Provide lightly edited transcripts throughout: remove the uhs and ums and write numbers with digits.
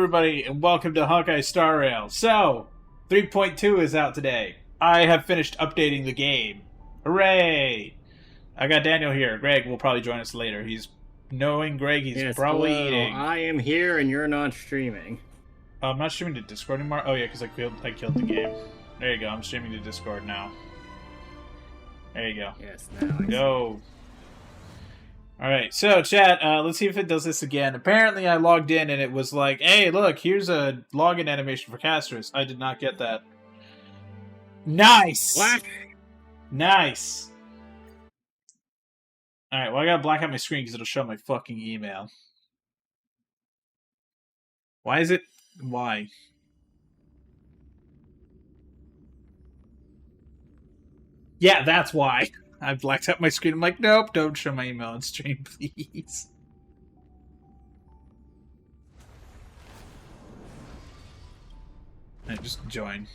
everybody, and welcome to Honkai Star Rail. So, 3.2 is out today. I have finished updating the game. Hooray! I got Daniel here. Greg will probably join us later. Knowing Greg, he's Yes, probably hello. eating. I am here and you're not streaming. I'm not streaming to Discord anymore. Oh yeah, because I killed the game. There you go. I'm streaming to Discord now. There you go. Yes, now I Go. Alright, so chat, let's see if it does this again. Apparently I logged in and it was like, hey, look, here's a login animation for Castorice. I did not get that. Nice! What? Nice! Alright, well I gotta black out my screen because it'll show my fucking email. Why is it... Why? Yeah, that's why. I blacked out my screen. I'm like, nope, don't show my email on stream, please. Alright, just join.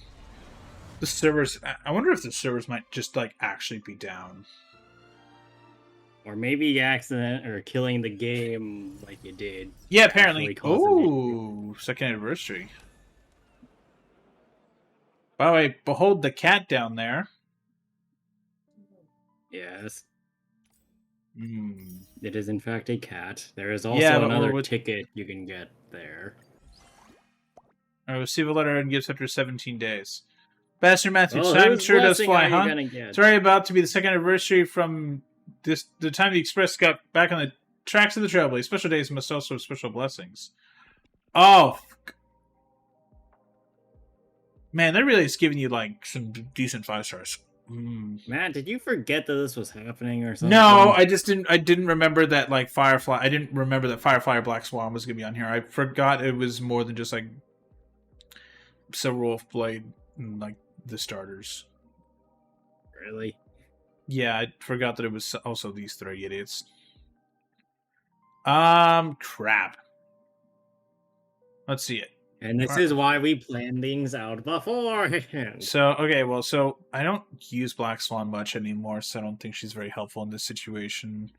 The servers... I wonder if the servers might just, like, actually be down. Or maybe accident or killing the game like you did. Yeah, apparently. Actually Ooh, second anniversary. By the way, behold the cat down there. Yes. Mm. It is in fact a cat. There is also Yeah, another ticket you can get there. I receive a letter and gives after 17 days. Bastard Matthew, Oh, time whose sure does blessing fly, are you huh? gonna get? It's already about to be the second anniversary from the time the Express got back on the tracks of the Trailblaze. Special days must also have special blessings. Oh, man, that really is giving you like some decent 5 stars. Matt, did you forget that this was happening or something? No, I didn't remember that like Firefly. I didn't remember that Firefly or Black Swan was gonna be on here. I forgot it was more than just like Silver Wolf Blade and like the starters. Really? Yeah, I forgot that it was also these 3 idiots. Crap. Let's see it. And this is why we plan things out beforehand. So, okay, well, so I don't use Black Swan much anymore, so I don't think she's very helpful in this situation.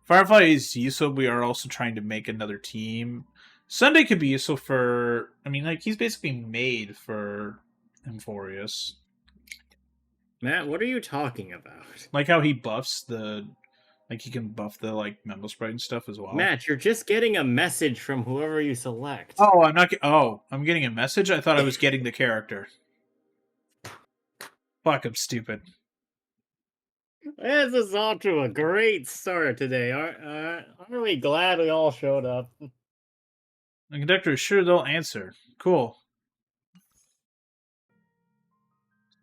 Firefly is useful. We are also trying to make another team. Sunday could be useful for... I mean, like, he's basically made for Emphorius. Matt, what are you talking about? Like how he buffs the... Like, he can buff the, like, Memo Sprite and stuff as well. Matt, you're just getting a message from whoever you select. Oh, I'm not... I'm getting a message? I thought I was getting the character. Fuck, I'm stupid. This is off to a great start today. Aren't we glad we all showed up? The conductor is sure they'll answer. Cool.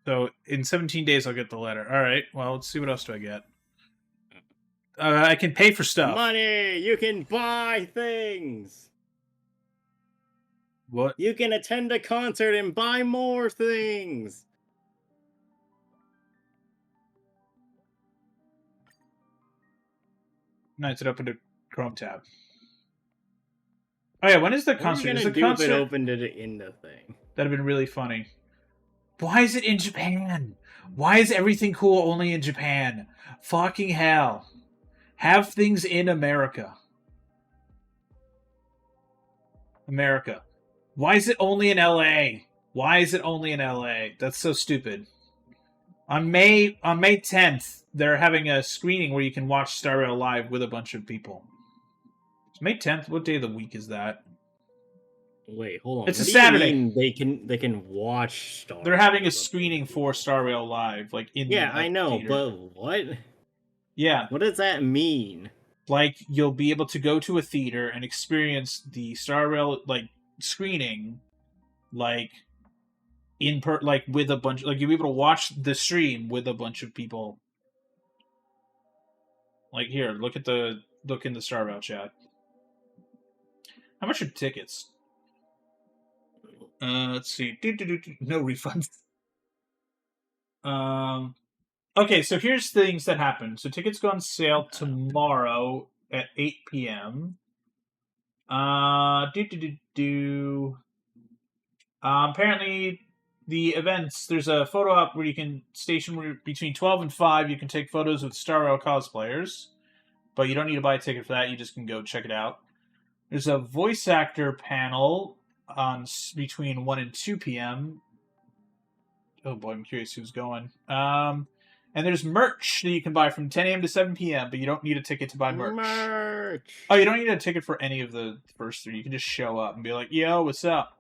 So, in 17 days, I'll get the letter. Alright, well, let's see what else do I get. I can pay for stuff. Money! You can buy things! What? You can attend a concert and buy more things! Nice, it opened a Chrome tab. Oh yeah, when is the concert? Is the concert if it opened it in the thing? That'd have been really funny. Why is it in Japan? Why is everything cool only in Japan? Fucking hell. Have things in America. America. Why is it only in LA? Why is it only in LA? That's so stupid. On May 10th, they're having a screening where you can watch Star Rail live with a bunch of people. It's May 10th? What day of the week is that? Wait, hold on. It's what a do you Saturday. mean they can watch Star They're having Rail a screening for Star Rail live, like in Yeah, the I know, theater. but what? Yeah. What does that mean? Like, you'll be able to go to a theater and experience the Star Rail, like, screening, like, like, with a bunch... Like, you'll be able to watch the stream with a bunch of people. Like, here, look in the Star Rail chat. How much are tickets? Let's see. No refunds. Okay, so here's things that happen. So tickets go on sale tomorrow at 8 p.m. Apparently, the events, there's a photo op where you can station between 12 and 5. You can take photos with Star Rail cosplayers, but you don't need to buy a ticket for that. You just can go check it out. There's a voice actor panel between 1 and 2 p.m. Oh boy, I'm curious who's going. And there's merch that you can buy from 10 a.m. to 7 p.m., but you don't need a ticket to buy merch. Oh, you don't need a ticket for any of the first 3. You can just show up and be like, "Yo, what's up?"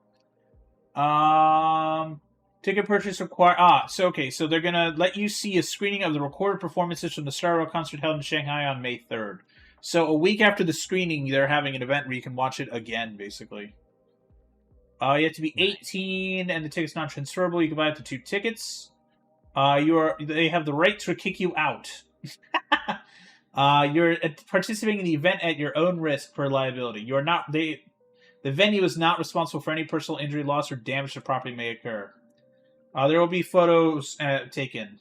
Ticket purchase required. So they're gonna let you see a screening of the recorded performances from the Star Wars concert held in Shanghai on May 3rd. So a week after the screening, they're having an event where you can watch it again, basically. You have to be 18, and the ticket's not transferable. You can buy up to 2 tickets. They have the right to kick you out. You're participating in the event at your own risk for liability. You are not the venue is not responsible for any personal injury, loss, or damage to property may occur. There will be photos taken.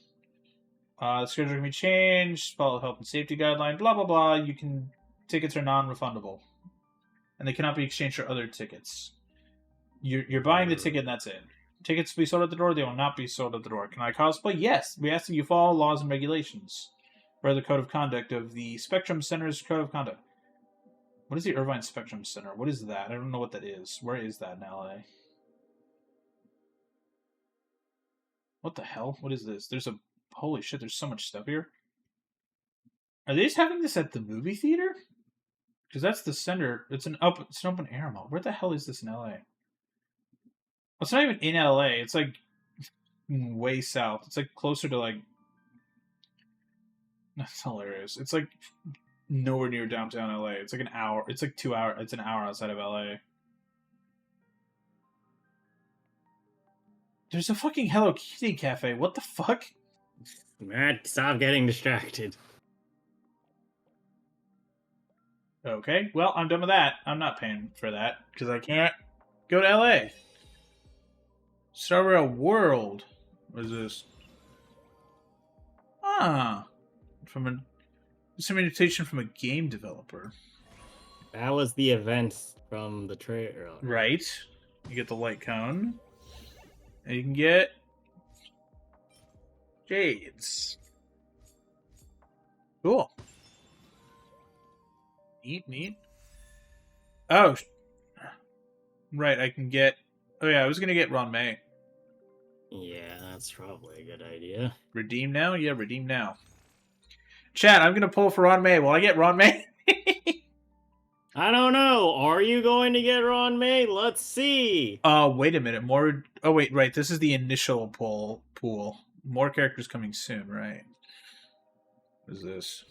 The schedule can be changed. Follow health and safety guideline. Blah blah blah. Tickets are non-refundable, and they cannot be exchanged for other tickets. You're buying the ticket, and that's it. Tickets will be sold at the door. They will not be sold at the door. Can I cosplay? Yes. We ask that you follow laws and regulations, or the code of conduct of the Spectrum Center's code of conduct. What is the Irvine Spectrum Center? What is that? I don't know what that is. Where is that in LA? What the hell? What is this? Holy shit, there's so much stuff here. Are they just having this at the movie theater? Because that's the center. It's an open air mall. Where the hell is this in LA? It's not even in LA. It's like way south. It's like closer to like. That's hilarious. It's like nowhere near downtown LA. It's like an hour. It's like 2 hours. It's an hour outside of LA. There's a fucking Hello Kitty cafe. What the fuck? Matt, stop getting distracted. Okay, well, I'm done with that. I'm not paying for that because I can't go to LA. Star Wars World. What is this? Some invitation from a game developer. That was the event from the trailer. Right. You get the light cone. And you can get Jades. Cool. Neat. Oh. Right, I can get... Oh yeah, I was going to get Ron May. Yeah, that's probably a good idea. Redeem now? Yeah, redeem now. Chat, I'm going to pull for Ron May. Will I get Ron May? I don't know. Are you going to get Ron May? Let's see. Wait a minute. More... Oh, wait, right. This is the initial pool. More characters coming soon, right? What is this?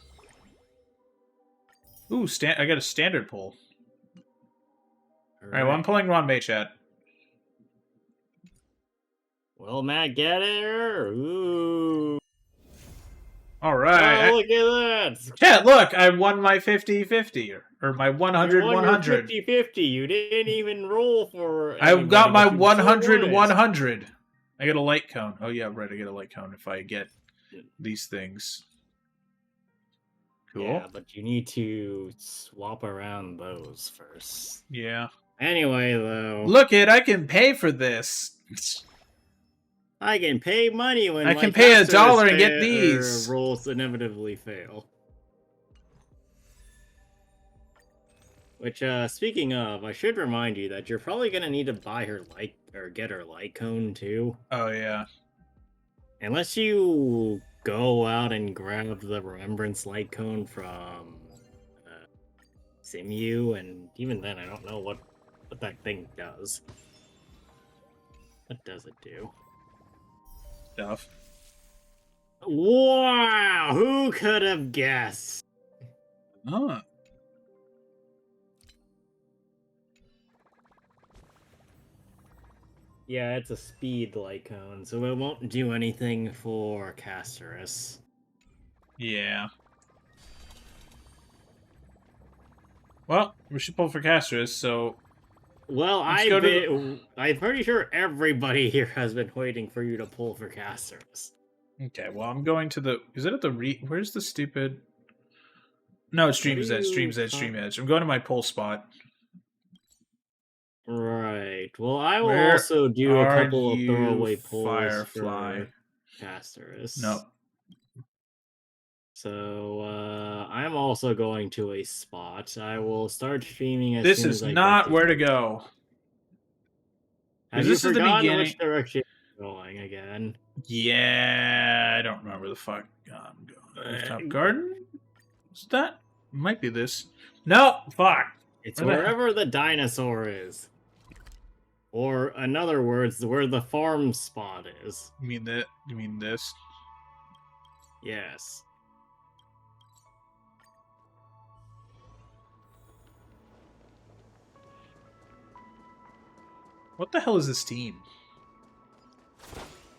Ooh, I got a standard pull. Alright, well, I'm pulling Ron May, chat. Will Matt get it? Ooh. Alright. Oh, look at that. Chat, look, I won my 50-50. Or my 100-100. 50-50. You didn't even roll for... I got my 100-100. I get a light cone. Oh, yeah, right, I get a light cone if I get these things. Cool. Yeah, but you need to swap around those first. Yeah. Anyway, though... Look I can pay for this. I can pay money when I can pay $1 and get these. Rolls inevitably fail. Which, speaking of, I should remind you that you're probably gonna need to buy her light or get her light cone too. Oh yeah. Unless you go out and grab the Remembrance light cone from Simu, and even then, I don't know what that thing does. What does it do? Stuff. Wow! Who could have guessed? Huh. Yeah, it's a speed light cone, so it won't do anything for Castorice. Yeah. Well, we should pull for Castorice, so... Well, I'm pretty sure everybody here has been waiting for you to pull for Castorice. Okay, well, I'm going to the... Is it at the Where's the stupid... No, it's Stream's Edge. I'm going to my pull spot. Right. Well, I will also do a couple of throwaway pulls Firefly. for Castorice. No. So, I'm also going to a spot. I will start streaming as This soon is as I not get where to go. Have this you is the forgotten beginning? which direction you're going again? Yeah, I don't remember the fuck. I'm going. Rooftop garden? Is that? Might be this. No, fuck. It's Where the hell- wherever the dinosaur is. Or, in other words, where the farm spot is. You mean that? You mean this? Yes. What the hell is this team?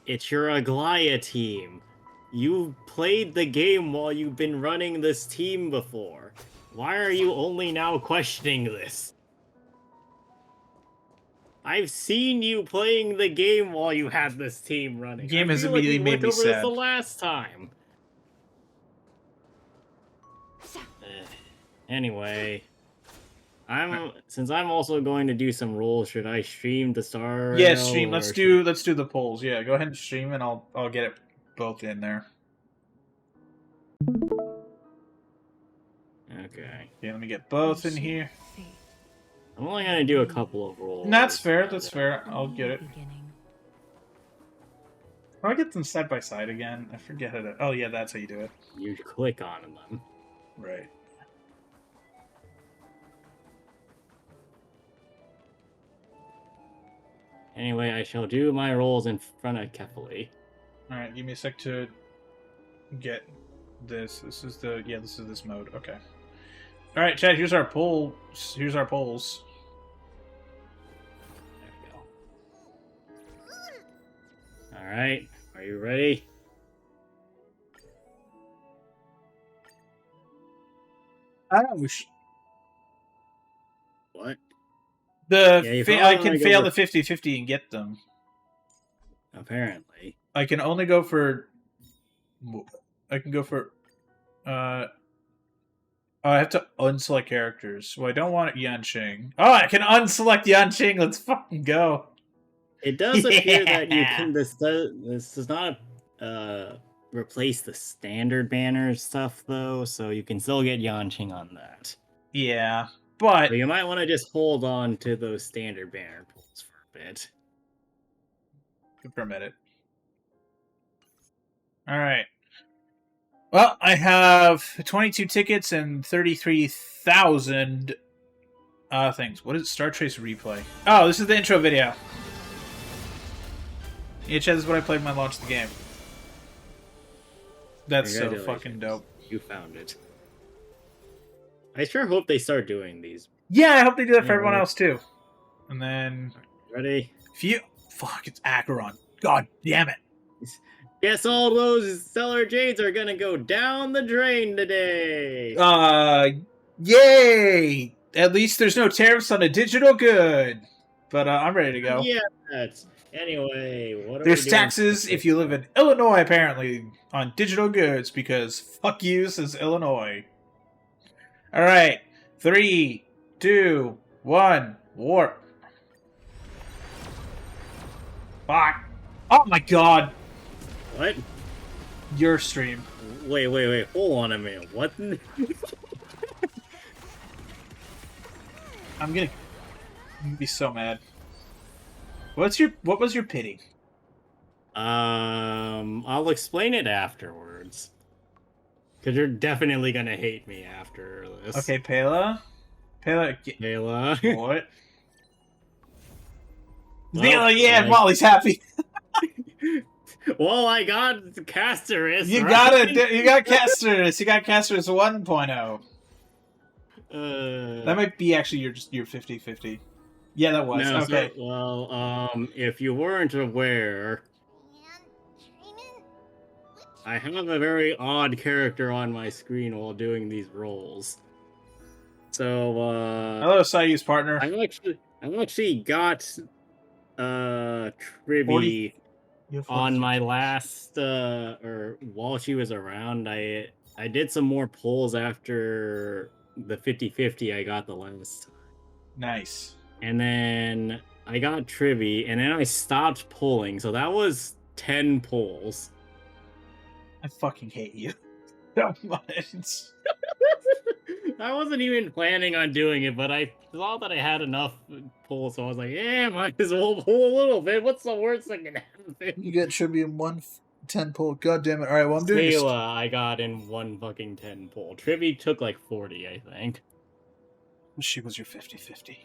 It's your Aglaia team. You've played the game while you've been running this team before. Why are you only now questioning this? I've seen you playing the game while you had this team running. The game I has feel like immediately we made went me over this sad. the last time. Anyway, since I'm also going to do some rolls, should I stream the star? Yeah, rail, stream. or Let's should- do the polls. Yeah, go ahead and stream, and I'll get it both in there. Okay. Yeah, let me get both in here. I'm only gonna do a couple of rolls. That's fair. That's fair. I'll get it. How do I get them side by side again? I forget how to. Oh yeah, that's how you do it. You click on them. Right. Anyway, I shall do my rolls in front of Kefali. All right. Give me a sec to get this. This is the This is this mode. Okay. All right, Chad. Here's our poll. Here's our polls. There we go. Alright, are you ready? What? Yeah, you I probably can wanna go fail for- the 50-50 and get them. Apparently. I can only go for. I can go for. Oh, I have to unselect characters. Well, I don't want Yanqing. Oh, I can unselect Yanqing. Let's fucking go. It does appear that you Yeah. can. This does not replace the standard banner stuff though, so you can still get Yanqing on that. Yeah, but But you might want to just hold on to those standard banner pools for a bit. for a minute. All right. Well, I have 22 tickets and 33,000 things. What is Star Trace replay? Oh, this is the intro video. Yeah, Chad, this is what I played when I launched the game. That's so fucking dope. You found it. I sure hope they start doing these. Yeah, I hope they do that for everyone Yeah. else too. And then, Ready? fuck, it's Acheron. God damn it. Guess all those Stellar Jades are gonna go down the drain today. Yay! At least there's no tariffs on a digital good. But I'm ready to go. Yeah. Anyway, what are There's we doing? taxes if you live in Illinois, apparently, on digital goods, because fuck you, says Illinois. Alright. 3, 2, 1, warp. Fuck. Oh my god. What? Your stream. Wait. Hold on a minute. What? I'm gonna be so mad. What was your pity? I'll explain it afterwards. Because you're definitely gonna hate me after this. Okay, Pela. Kayla. What? Well, Pela, yeah, I- Molly's happy. Well, I got Castorice. You right? got it. You got Castorice. You got Castorice 1.0. That might be actually your 50-50. Yeah, that was. No, Okay. If you weren't aware, I have a very odd character on my screen while doing these rolls. So, Hello, Sayu's partner. I actually got Tribby 40 You have on 40. my last or while she was around. I did some more pulls after the 50-50 I got the last time. Nice. And then I got Trivy, and then I stopped pulling, so that was 10 pulls. I fucking hate you so much. I wasn't even planning on doing it, but I thought that I had enough pull, so I was like, yeah, might as well pull a little bit. What's the worst that can happen? You get Tribune 110 pull. God damn it. Alright, well, I'm doing Sayla, I got in 1 fucking 10 pull. Trivi took like 40, I think. She was your 50-50.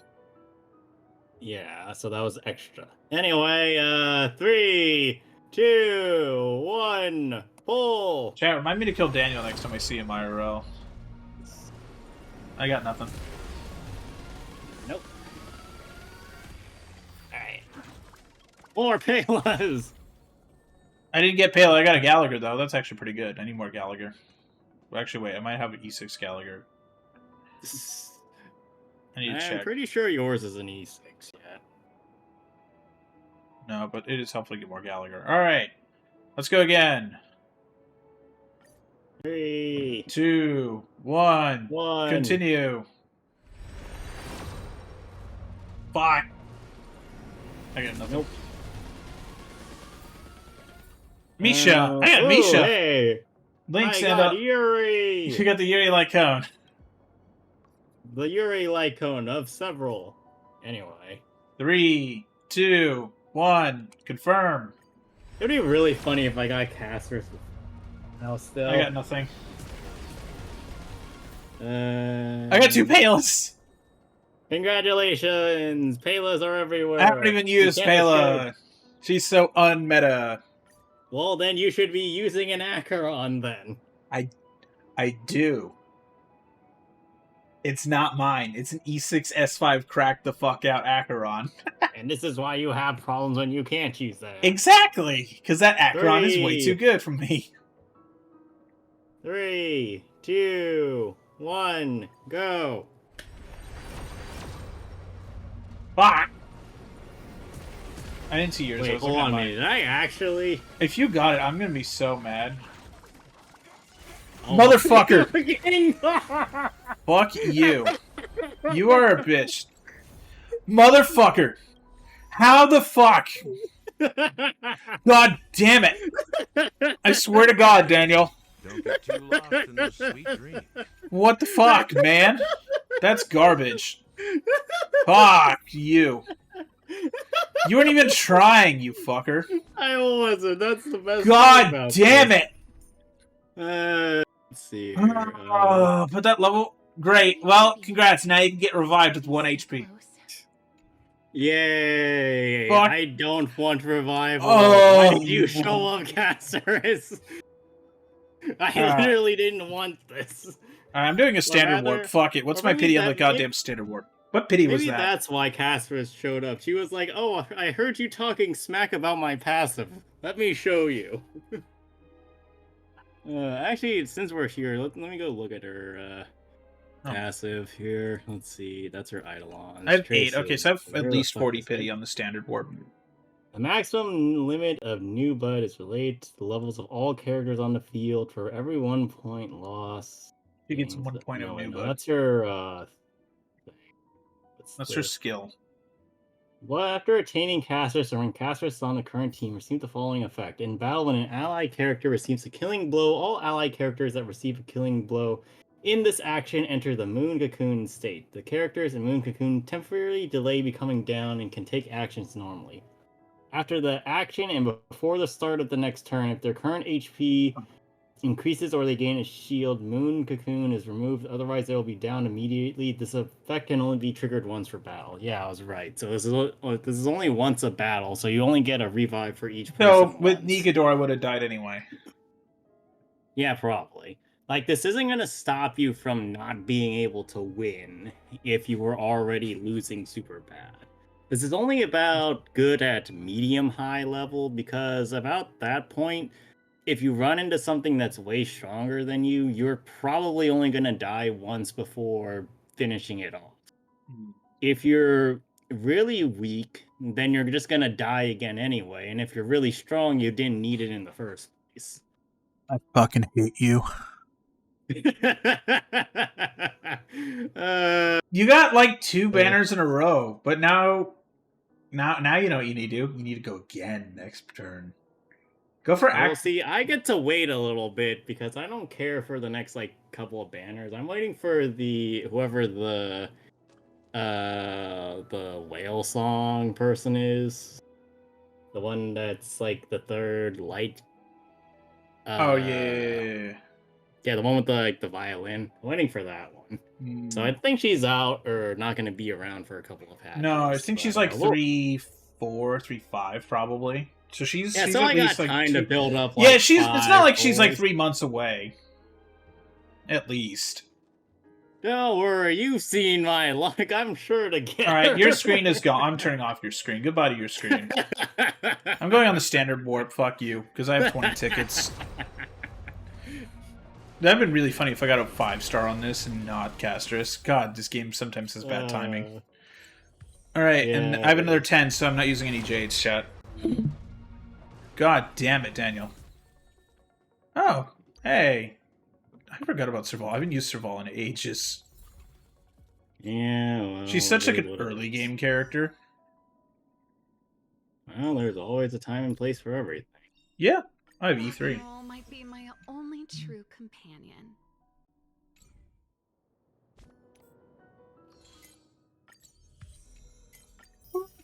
Yeah, so that was extra. Anyway, 3, 2, 1, pull! Chat, remind me to kill Daniel next time I see him IRL. I got nothing. Nope. Alright. More Palas! I didn't get Pale. I got a Gallagher, though. That's actually pretty good. I need more Gallagher. Well, actually, wait. I might have an E6 Gallagher. I need to check. I'm pretty sure yours is an E6, yeah. No, but it is helpful to get more Gallagher. Alright. Let's go again. 3, 2, 1. 1. Continue. Fuck. I got nothing. Nope. Misha. I got Misha. Hey. Links I and got Yuri. you got the Yuri Lycone. The Yuri Lycone of several. Anyway. 3, 2, 1. Confirm. It would be really funny if I got Castorice. Now still. I got nothing. I I got 2 Palas. Congratulations! Palas are everywhere. I haven't even used You can't Pala. escape. She's so unmeta. Well, then you should be using an Acheron then. I do. It's not mine. It's an E6 S5 crack the fuck out Acheron. And this is why you have problems when you can't use that. Exactly! Because that Acheron is way 3. too good for me. 3, 2, 1, go. Fuck! I didn't see yours. I Wait, was hold looking at on a mine. minute. Did I actually? If you got it, I'm gonna be so mad. Oh, Motherfucker! Motherfucker! Fuck you. You are a bitch. Motherfucker! How the fuck? God damn it! I swear to God, Daniel. Don't get too lost in those sweet dreams. What the fuck, man? That's garbage. Fuck you. You weren't even trying, you fucker. I wasn't. That's the best. God damn it! Let's see. Here. Oh, put that level. Great. Well, congrats. Now you can get revived with 1 HP. Yay! Fuck. I don't want revival. Oh. Why did you show up, Castorice? I literally didn't want this. Alright, I'm doing a standard rather- warp. Fuck it. What's or my maybe pity on the that- goddamn standard warp? What pity was Maybe that? that's why Castorice showed up. She was like, "Oh, I heard you talking smack about my passive. Let me show you." Actually, since we're here, let me go look at her passive here. Let's see. That's her Eidolon. I have 8. Okay, so I have at least 40 pity on the standard warp. The maximum limit of new bud is related to the levels of all characters on the field for every 1 point loss. She gets 1 point of new bud. That's your thing. That's her skill. Well, after attaining Castorice or when Castorice is on the current team, receive the following effect. In battle, when an ally character receives a killing blow, all ally characters that receive a killing blow in this action enter the Moon Cocoon state. The characters in Moon Cocoon temporarily delay becoming down and can take actions normally. After the action and before the start of the next turn, if their current HP increases or they gain a shield, Moon Cocoon is removed. Otherwise, they will be down immediately. This effect can only be triggered once per battle. Yeah, I was right. So this is only once a battle, so you only get a revive for each person. So, with once. Nigador, I would have died anyway. Yeah, probably. Like, this isn't going to stop you from not being able to win if you were already losing super bad. This is only about good at medium-high level, because about that point, if you run into something that's way stronger than you, you're probably only going to die once before finishing it off. If you're really weak, then you're just going to die again anyway, and if you're really strong, you didn't need it in the first place. I fucking hate you. You got like 2 banners in a row, but now you know what you need to do. You need to go again next turn. Go for Well, act. see, I get to wait a little bit because I don't care for the next like couple of banners. I'm waiting for whoever the whale song person is. The one that's like the third light. Oh yeah. Yeah, the one with the violin. I'm waiting for that one. So I think she's out or not going to be around for a couple of patches. No, I think she's but, like we'll- 3-4, 3-5 probably. So she's Yeah, she's so at I got least like time to build up. yeah, Like, she's. It's 5 not like she's like boys. 3 months away. At least. Don't worry, you've seen my luck. I'm sure to get. All right, her. your screen is gone. I'm turning off your screen. Goodbye to your screen. I'm going on the standard warp. Fuck you, because I have 20 tickets. That'd been really funny if I got a 5-star on this and not Castorice. God, this game sometimes has bad timing. All right, and I have another 10, so I'm not using any Jades, chat. God damn it, Daniel. Oh, hey. I forgot about Serval. I haven't used Serval in ages. Yeah, well, She's such like there's an what it early is. game character. Well, there's always a time and place for everything. Yeah, I have E3. All might be my only true companion.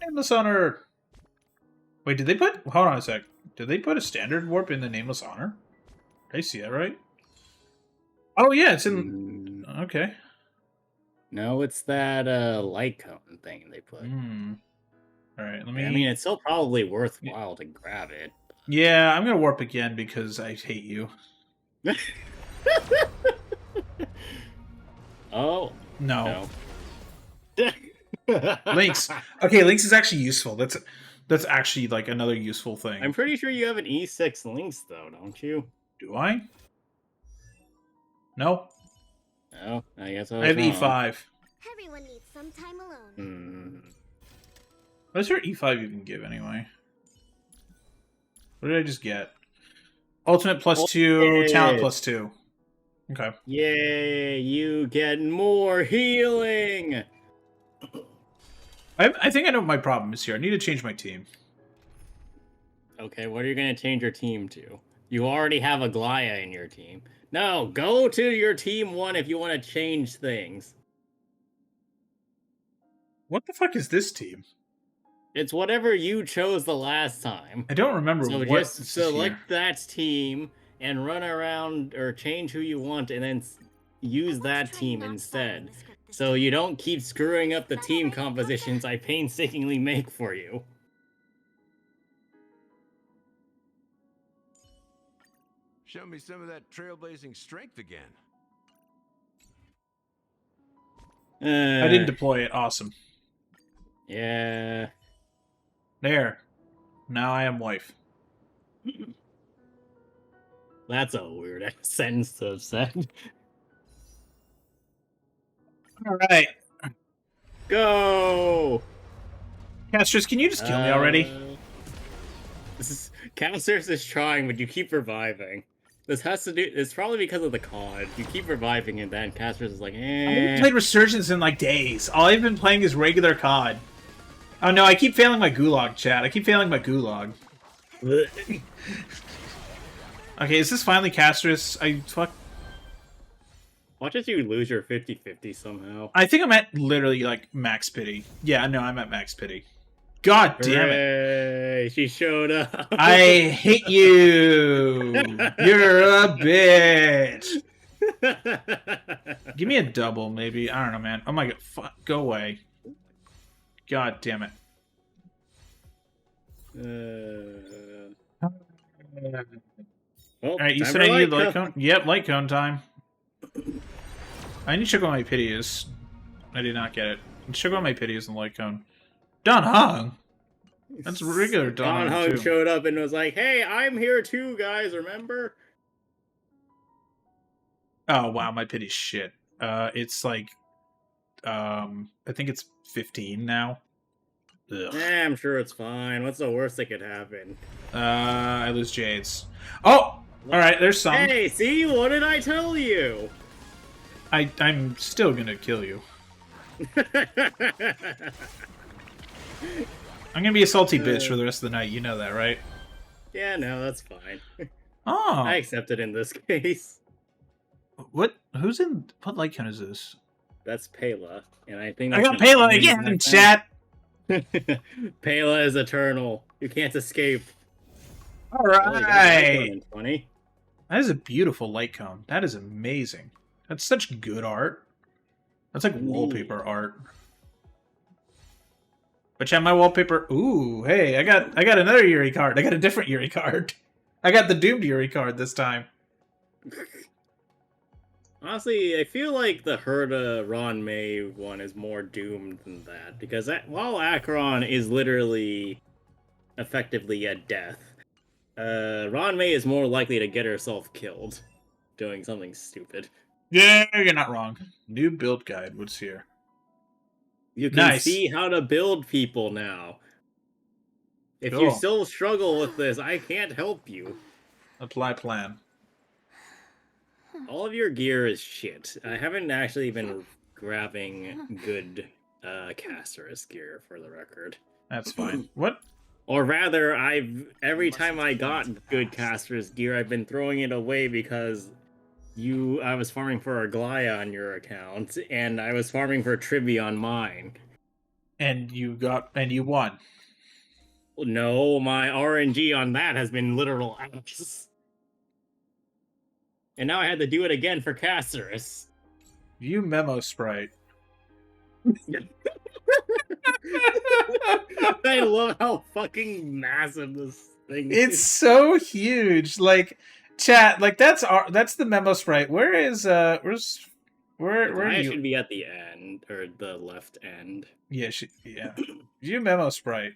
Nameless Honor. Wait, did they put... Hold on a sec. Did they put a standard warp in the Nameless Honor? Did I see that right? Oh, yeah, it's in... Okay. No, it's that light cone thing they put. Alright, let me... I mean, it's still probably worthwhile to grab it. Yeah, I'm gonna warp again because I hate you. Oh. No. No. Lynx. Okay, Lynx is actually useful. That's actually like another useful thing. I'm pretty sure you have an E6 Lynx, though, don't you? Do I? No. No, I guess I have wrong. E5. Everyone needs some time alone. What does your E5 even give anyway? What did I just get? Ultimate +2, talent +2. Okay. Yay, you get more healing! I think I know what my problem is here. I need to change my team. Okay, what are you going to change your team to? You already have a Glaya in your team. No, go to your team 1 if you want to change things. What the fuck is this team? It's whatever you chose the last time. I don't remember So what just is select here. that team and run around or change who you want and then use that team instead. So you don't keep screwing up the team compositions I painstakingly make for you. Show me some of that trailblazing strength again. I didn't deploy it. Awesome. Yeah. There. Now I am wife. That's a weird sentence to have said. Alright. Go! Castorice, can you just kill me already? Castorice is trying, but you keep reviving. This has to do. It's probably because of the COD. You keep reviving, and then Castorice is like, I haven't eh. played Resurgence in like days. All I've been playing is regular COD. Oh no, I keep failing my gulag, chat. I keep failing my gulag. Okay, is this finally Castorice? Watch as you lose your 50-50 somehow. I think I'm at literally like max pity. Yeah, no, I'm at max pity. God damn it. Hooray, she showed up. I hate you. You're a bitch. Give me a double, maybe. I don't know, man. Oh my god. Fuck. Go away. God damn it. Well, Alright, you time said for I needed light light cone? Yep, light cone time. I need to check what my pity is. I did not get it. Check what my pity is in light cone. Don Hong? That's regular Don Don Hong, Hung too. showed up and was like, hey, I'm here too, guys, remember? Oh, wow, my pity's shit. It's like... I think it's 15 now. Ugh. I'm sure it's fine. What's the worst that could happen? I lose Jades. Oh! Alright, there's some. Hey, see? What did I tell you? I'm still gonna kill you. I'm gonna be a salty bitch for the rest of the night. You know that, right? Yeah, no, that's fine. Oh, I accept it in this case. what? Who's in? What light cone is this? That's Pela, and I think I that's got been Pela annoying again in background. chat. Pela is eternal. You can't escape. All Oh, you got light gun right. in 20. That is a beautiful light cone. That is amazing. That's such good art. That's like Indeed. wallpaper art. But yeah, my wallpaper. Ooh, hey, I got another Yuri card. I got a different Yuri card. I got the doomed Yuri card this time. Honestly, I feel like the Herda Ron May one is more doomed than that, because while Akron is literally effectively a death, Ron May is more likely to get herself killed doing something stupid. Yeah, you're not wrong. New build guide. What's here? You can Nice. see how to build people now. If you Cool. still struggle with this, I can't help you. Apply plan. All of your gear is shit. I haven't actually been grabbing good Castorice gear, for the record. That's fine. What? Or rather, every time I got good Castorice gear, I've been throwing it away because I was farming for Aglaya on your account, and I was farming for Trivia on mine. And you won. No, my RNG on that has been literal ass. And now I had to do it again for Castorice. You memo sprite. I love how fucking massive this thing It's is. so huge. Like, chat, like that's the memo sprite. Where is where are I you? should be at the end, or the left end. Yeah, view memo sprite.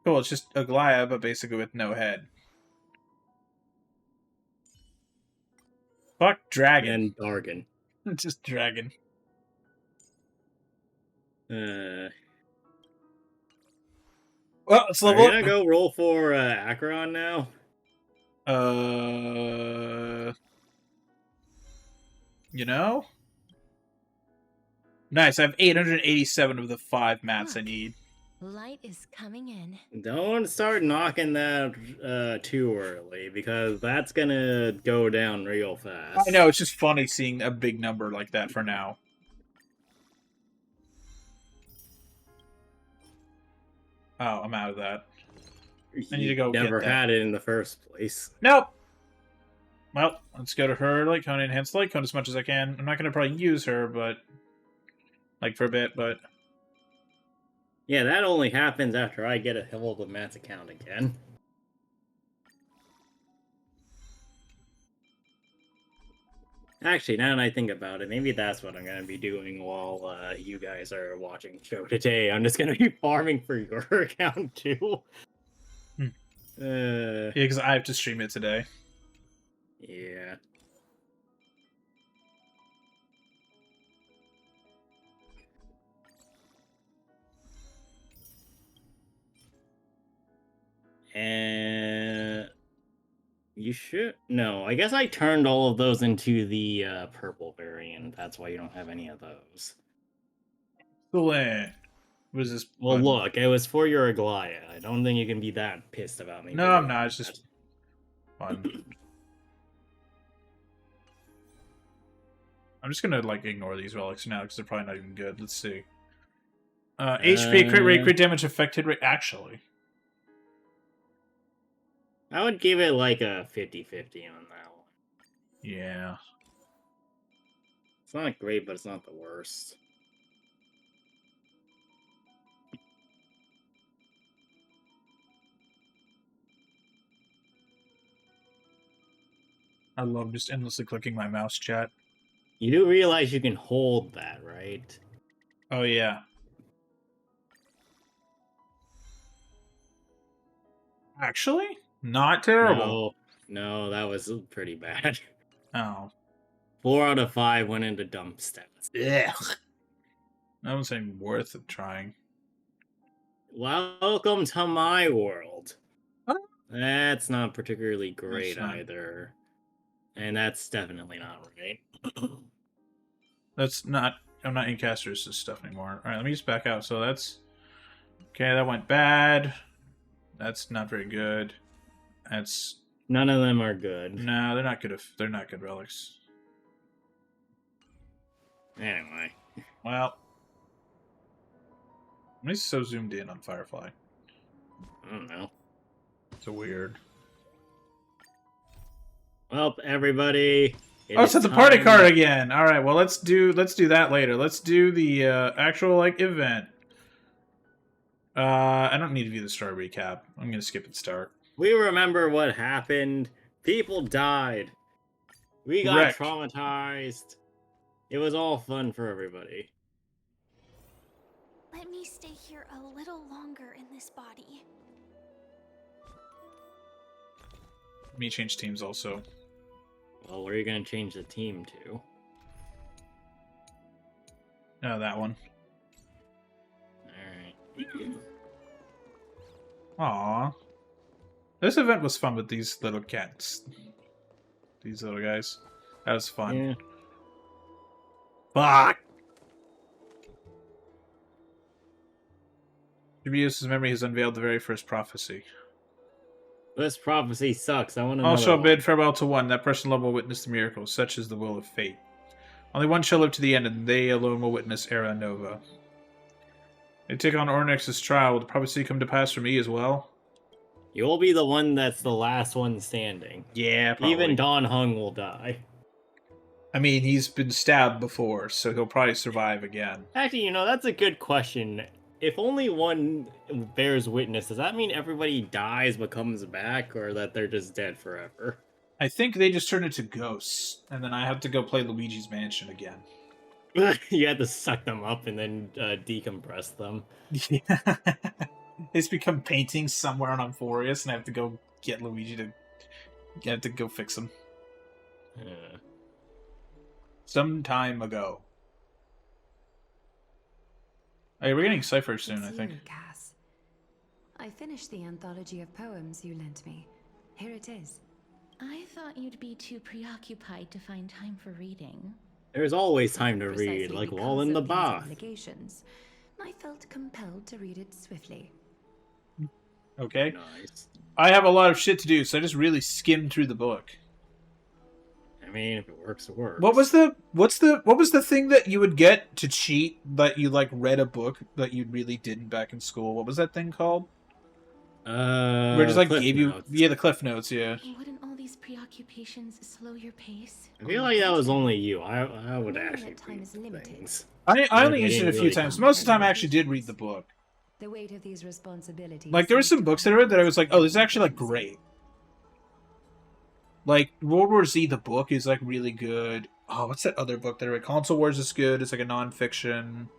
Cool, it's just Aglaya, but basically with no head. Fuck dragon. And Dargan. Just dragon. Well, Well, it's are level you gonna go roll for Acheron now? You know? Nice, I have 887 of the 5 mats I need. Light is coming in. Don't start knocking that too early, because that's gonna go down real fast. I know, it's just funny seeing a big number like that for now. Oh, I'm out of that. I need to go Never get that. had it in the first place. Nope. Well, let's go to her light cone, enhance light cone as much as I can. I'm not gonna probably use her, but like for a bit, but Yeah, that only happens after I get a hold of Matt's account again. Actually, now that I think about it, maybe that's what I'm going to be doing while you guys are watching the show today. I'm just going to be farming for your account, too. yeah, because I have to stream it today. Yeah. And you should no. I guess I turned all of those into the purple variant. That's why you don't have any of those. Excellent. What is this? Well, button? look, it was for your Aglaya. I don't think you can be that pissed about me. No, I'm not. It's just fun. I'm just gonna like ignore these relics now because they're probably not even good. Let's see. HP, crit rate, crit damage, affected rate. Actually, I would give it like a 50-50 on that one. yeah. It's not great, but it's not the worst. I love just endlessly clicking my mouse, chat. You do realize you can hold that, right? Oh yeah. Actually, not terrible. No, that was pretty bad. Oh. 4 out of 5 went into dump stats. Ugh. That was even worth it trying. Welcome to my world. Huh? That's not particularly great That's not- either. And that's definitely not right. That's not. I'm not in Castorice's stuff anymore. Alright, let me just back out. So that's. Okay, that went bad. That's not very good. That's None of them are good. no, they're not good. They're not good relics. Anyway. Well, I'm so zoomed in on Firefly. I don't know. So weird. Well, everybody. Oh, it's at the party card again. All right, well let's do that later. Let's do the actual like event. I don't need to view the star recap. I'm gonna skip it start. We remember what happened. People died. We got Wrecked. traumatized. It was all fun for everybody. Let me stay here a little longer in this body. Me change teams also. Well, where are you going to change the team to? Oh, that one. Alright. Aww. This event was fun with these little cats. These little guys. That was fun. Yeah. Fuck! Jubileus' memory has unveiled the very first prophecy. This prophecy sucks. I want to know. All shall bid farewell to one. That person alone will witness the miracle. Such is the will of fate. Only one shall live to the end, and they alone will witness Era Nova. They take on Ornyx's trial. Will the prophecy come to pass for me as well? You'll be the one that's the last one standing. Yeah, probably. Even Don Hung will die. I mean, he's been stabbed before, so he'll probably survive again. Actually, that's a good question. If only one bears witness, does that mean everybody dies but comes back, or that they're just dead forever? I think they just turn into ghosts, and then I have to go play Luigi's Mansion again. You had to suck them up and then decompress them. Yeah. They just become paintings somewhere on Amphorius, and I have to go get Luigi to... I have to go fix them. Some time ago. Hey, we're getting Cypher soon, I think. Cass. I finished the anthology of poems you lent me. Here it is. I thought you'd be too preoccupied to find time for reading. There's always time to Precisely read, like because while in of the these bath. obligations, I felt compelled to read it swiftly. Okay. Nice. I have a lot of shit to do, so I just really skimmed through the book. I mean, if it works, it works. What was the thing that you would get to cheat that you like read a book that you really didn't back in school? What was that thing called? Where it just like Cliff gave Notes. you the Cliff Notes, yeah. Wouldn't all these preoccupations slow your pace? I feel like that was only you. I would Knowing actually that time read is limited. things. I only I used it didn't a few really times. Most of the time I comprehend actually did read the book. The weight of these responsibilities. Like there were some books that I read that I was like, oh, this is actually like great. Like World War Z, the book is like really good. Oh, what's that other book that I read? Console Wars is good. It's like a non-fiction.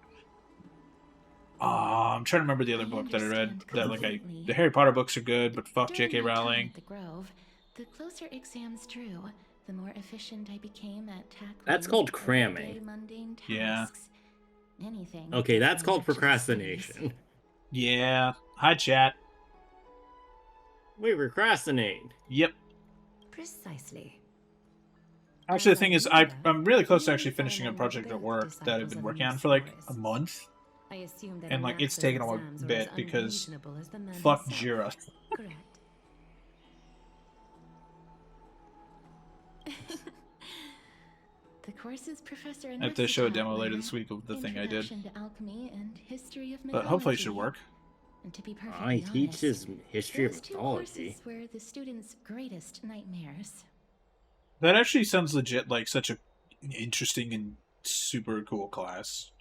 I'm trying to remember the other book that I read. That like the Harry Potter books are good, but fuck During J.K. my time Rowling. at the Grove, the closer exams drew, the more efficient I became at tackling That's called everyday cramming. mundane Yeah. tasks. Anything. Okay, that's so called much as procrastination. Yeah. Hi, chat. We procrastinate. Yep. Precisely. Actually, the thing is, I'm really close to actually finishing a project at work that I've been working on for like a month. I assume that And, like, it's taken a bit because fuck Jira. Correct. The courses Professor I have to show a demo later this week of the thing I did. Introduction to Alchemy and History of But hopefully it should Mythology. work. And to be perfectly I honest, teaches history of those two mythology. courses were the students' greatest nightmares. That actually sounds legit like such a interesting and super cool class.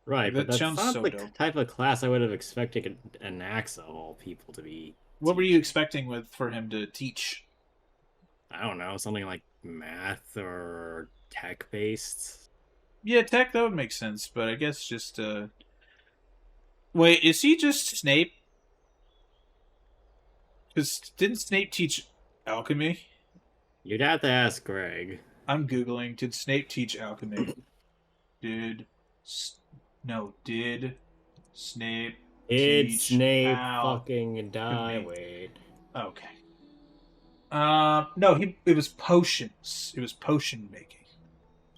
Right, That but that's sounds not so the dope. type of class I would have expected an AXA of all people to be. What were you expecting for him to teach? I don't know, something like math or tech based. Yeah, tech, that would make sense, but I guess just, Wait, is he just Snape? Because didn't Snape teach alchemy? You'd have to ask Greg. I'm Googling, did Snape teach alchemy? Did Snape Did teach Snape alchemy? fucking die? Wait. Okay. No, it was potions. It was potion making.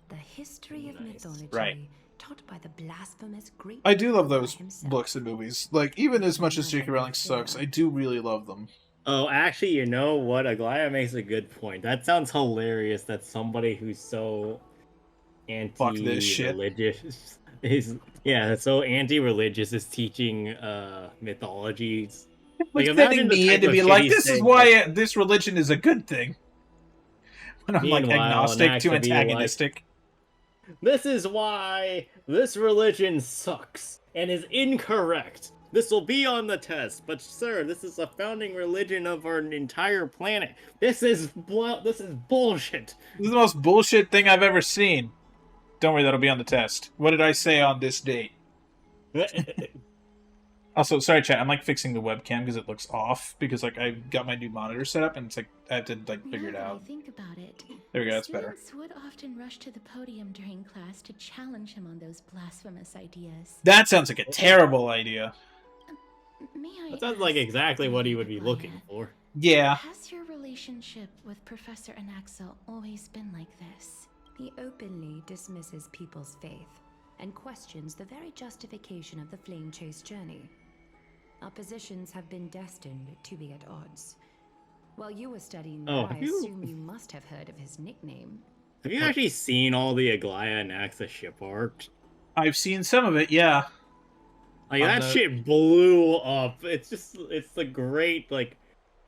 The history of Nice. mythology Right. taught by the blasphemous great. I do love those himself. books and movies. Like, even as much as J.K. Rowling sucks, I do really love them. Oh, actually, you know what? Aglaya makes a good point. That sounds hilarious that somebody who's so Fuck this shit. anti-religious so anti-religious is teaching mythologies. Like, imagine fitting the me type in to of be shit like, he's this is saying, why this religion is a good thing. When I'm like Meanwhile, agnostic Nax to would be like, antagonistic. This is why this religion sucks and is incorrect. This will be on the test, but sir, this is a founding religion of our entire planet. This is bullshit. This is the most bullshit thing I've ever seen. Don't worry, that'll be on the test. What did I say on this date? Also, sorry, chat. I'm like fixing the webcam because it looks off. Because like I got my new monitor set up and it's like I have to like figure it Now that out. I think about it, There we go. That's better. students would often rush to the podium during class to challenge him on those blasphemous ideas. That sounds like a terrible idea. May I That sounds like ask, exactly what he would be Aglaya, looking for. Yeah. Has your relationship with Professor Anaxel always been like this? He openly dismisses people's faith and questions the very justification of the flame chase journey. Our positions have been destined to be at odds. While you were studying there, I assume you must have heard of his nickname. Have you actually seen all the Aglaya and Naxa ship art? I've seen some of it, yeah. Like, that shit blew up. It's the great, like...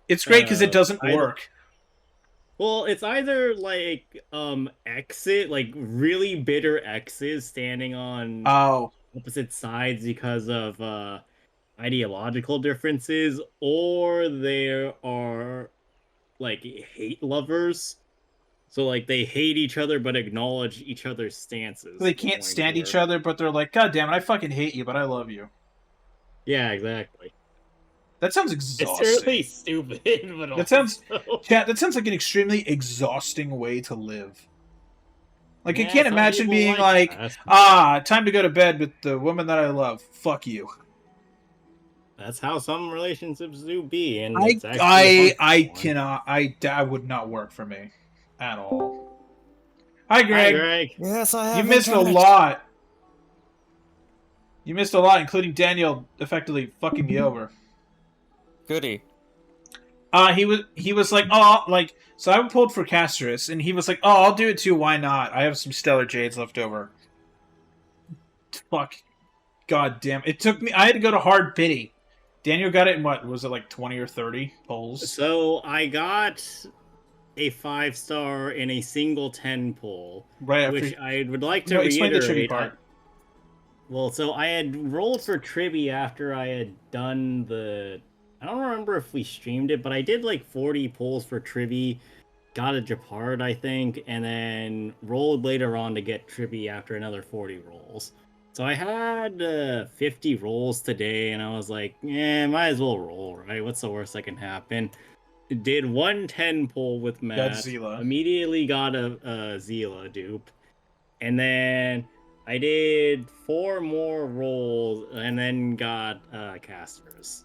It's great because it doesn't work. Well, it's either, like, exit, like, really bitter exes standing on opposite sides because of, ideological differences, or there are, like, hate lovers. So, like, they hate each other but acknowledge each other's stances. They can't stand each other, but they're like, God damn it, I fucking hate you, but I love you. Yeah, exactly. That sounds exhausting. It's really stupid, but that sounds like an extremely exhausting way to live. Like, I can't imagine being like, time to go to bed with the woman that I love. Fuck you. That's how some relationships do be, and I cannot. That would not work for me at all. Hi, Greg. Hi, Greg. Yes, I have. You missed a lot. You missed a lot, including Daniel effectively fucking me over. Goody. He was like, so I pulled for Castorice, and he was like, I'll do it too. Why not? I have some stellar jades left over. Fuck. God damn. It took me. I had to go to hard pity. Daniel got it in what? Was it like 20 or 30 pulls? So I got a 5-star in a single 10 pull, right? After... Which I would like to reiterate. Explain the Tribby part. Well, so I had rolled for Tribby after I had done the. I don't remember if we streamed it, but I did like 40 pulls for Tribby, got a Japard, I think, and then rolled later on to get Tribby after another 40 rolls. So I had 50 rolls today, and I was like, might as well roll, right? What's the worst that can happen? Did 110 pull with Matt. Immediately got a Zila dupe. And then I did 4 more rolls, and then got Castorice.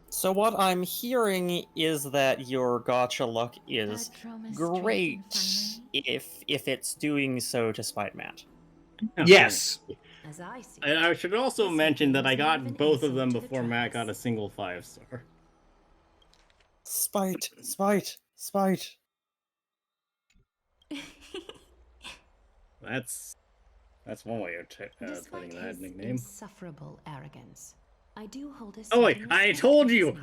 So what I'm hearing is that your gacha luck is great if it's doing so to spite Matt. Yes. As I see, and I should also mention that I got both of them before Matt got a single 5-star. Spite, spite, spite. That's one way of putting that nickname. Insufferable arrogance. I do hold a. Oh wait! I told you!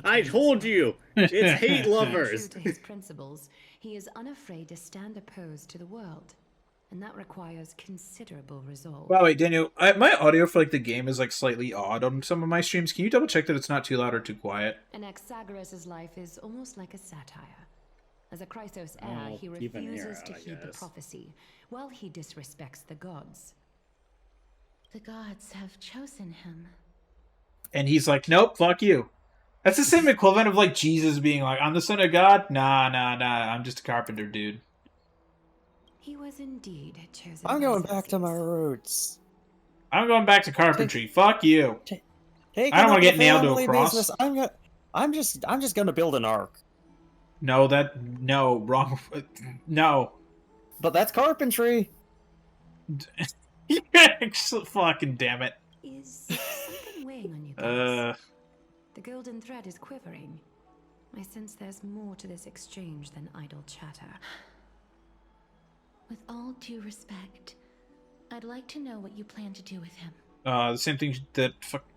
It's hate lovers. True to his principles, he is unafraid to stand opposed to the world, and that requires considerable resolve. Wow, wait, Daniel, my audio for like the game is like slightly odd on some of my streams. Can you double check that it's not too loud or too quiet? Anaxagoras' life is almost like a satire. As a Chrysos heir, he refuses to heed the prophecy, while he disrespects the gods. The gods have chosen him. And he's like, nope, fuck you. That's the same equivalent of like Jesus being like, I'm the son of God? Nah, I'm just a carpenter, dude. He was indeed chosen. I'm going back to my roots. I'm going back to carpentry. Fuck you. I don't want to get nailed to a cross. Business. I'm just gonna build an ark. No, wrong. No. But that's carpentry. Fucking damn it. Is something weighing on you guys? The golden thread is quivering. I sense there's more to this exchange than idle chatter. With all due respect, I'd like to know what you plan to do with him. The same thing that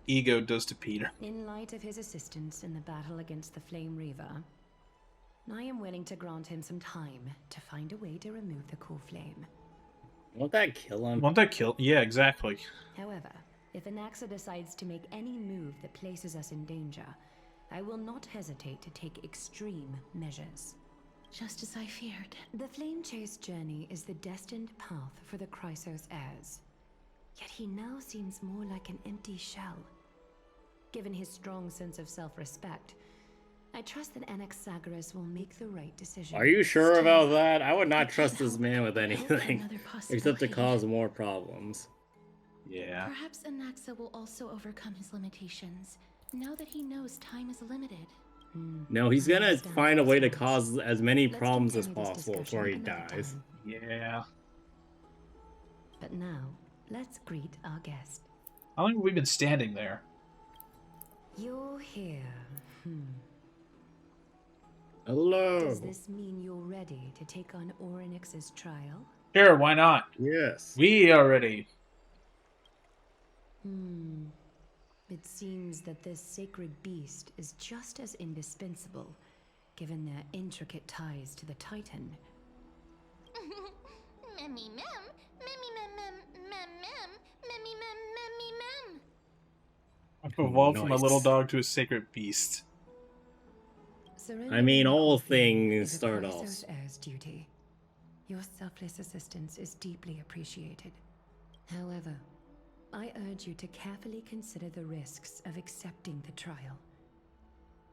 Ego does to Peter. In light of his assistance in the battle against the Flame Reaver, I am willing to grant him some time to find a way to remove the core flame. Won't that kill him? Won't that kill? Yeah, exactly. However, if Anaxa decides to make any move that places us in danger, I will not hesitate to take extreme measures. Just as I feared. The Flame Chase journey is the destined path for the Chrysos heirs. Yet he now seems more like an empty shell. Given his strong sense of self-respect, I trust that Anaxagoras will make the right decision. Are you sure Still, about that? I would I not trust can't this man with help but hope for anything. another Except to possibility. cause more problems. Yeah. Perhaps Anaxa will also overcome his limitations, now that he knows time is limited. No, he's I gonna understand find a way to concerns. cause as many Let's problems as continue this possible discussion before he another dies. time. Yeah. But now, let's greet our guest. How long have we been standing there? You're here. Hello. Does this mean you're ready to take on Orynyx's trial? Sure, why not? Yes. We are ready. It seems that this sacred beast is just as indispensable, given their intricate ties to the Titan. Memmy mem, memmy mem mem mem mem, memmy mem memmy mem. I've evolved from a Nice. little dog to a sacred beast. I mean, all Surrendering things is a start Chrysos off. heir's duty. Your selfless assistance is deeply appreciated. However, I urge you to carefully consider the risks of accepting the trial.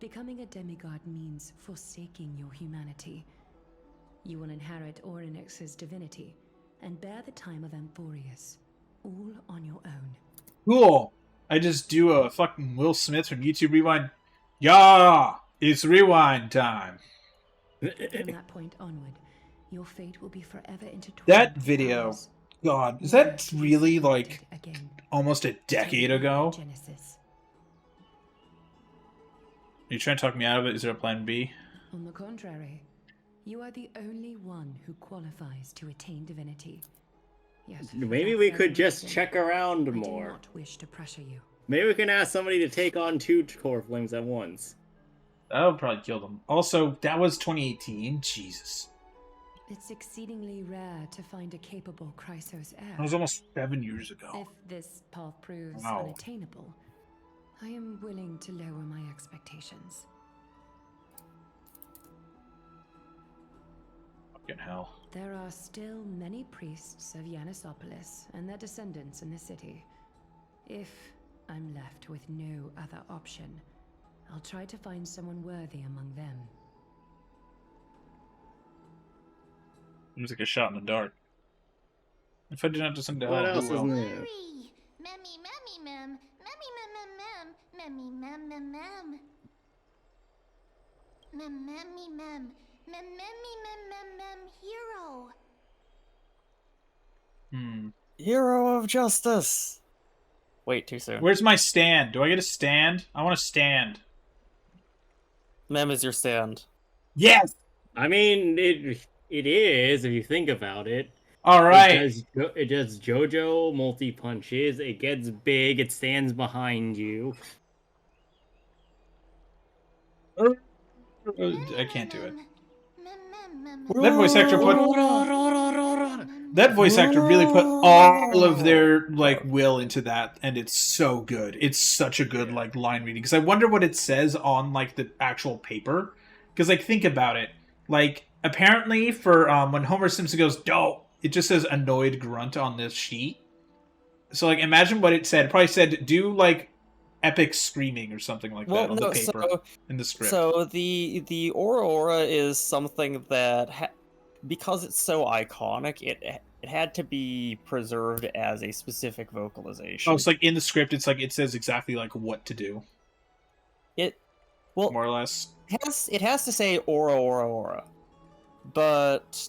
Becoming a demigod means forsaking your humanity. You will inherit Orynyx's divinity and bear the time of Amphorius, all on your own. Cool. I just do a fucking Will Smith from YouTube Rewind. Yeah, it's rewind time. From that point onward, your fate will be forever intertwined. That with video, ours. God, is Never that to be really separated like again. almost a decade ago? Genesis. Are you trying to talk me out of it? Is there a plan B? On the contrary, you are the only one who qualifies to attain divinity. Yet, for Maybe that we very could just reason, check around I do more. not wish to pressure you. Maybe we can ask somebody to take on 2 core flames at once. That would probably kill them. Also, that was 2018. Jesus. It's exceedingly rare to find a capable Chrysos heir. That was almost 7 years ago. If this path proves Wow. unattainable, I am willing to lower my expectations. Fucking hell. There are still many priests of Yanisopolis and their descendants in the city. If I'm left with no other option, I'll try to find someone worthy among them. Seems like a shot in the dark. If I did not descend to What hell, else who is will? new? Hurry! Memmy memmy mem, memmy mem mem mem, memmy mem mem mem. Mem memmy mem, mem memmy mem mem mem hero. Hero of justice. Wait, too soon. Where's my stand? Do I get a stand? I want a stand. Mem is your stand. Yes! I mean, it is, if you think about it. Alright. It does JoJo multi-punches, it gets big, it stands behind you. I can't do it. Mem mem mem. That voice actor That voice actor really put all of their like will into that, and it's so good. It's such a good like line reading. Because I wonder what it says on like the actual paper. Because like think about it, like apparently for when Homer Simpson goes dope, it just says annoyed grunt on this sheet. So like imagine what it said. It probably said do like epic screaming or something like that on the paper in the script. So the Aurora is something that, because it's so iconic, it had to be preserved as a specific vocalization. Oh, it's like in the script. It's like it says exactly like what to do. Well, More or less. it has to say aura, but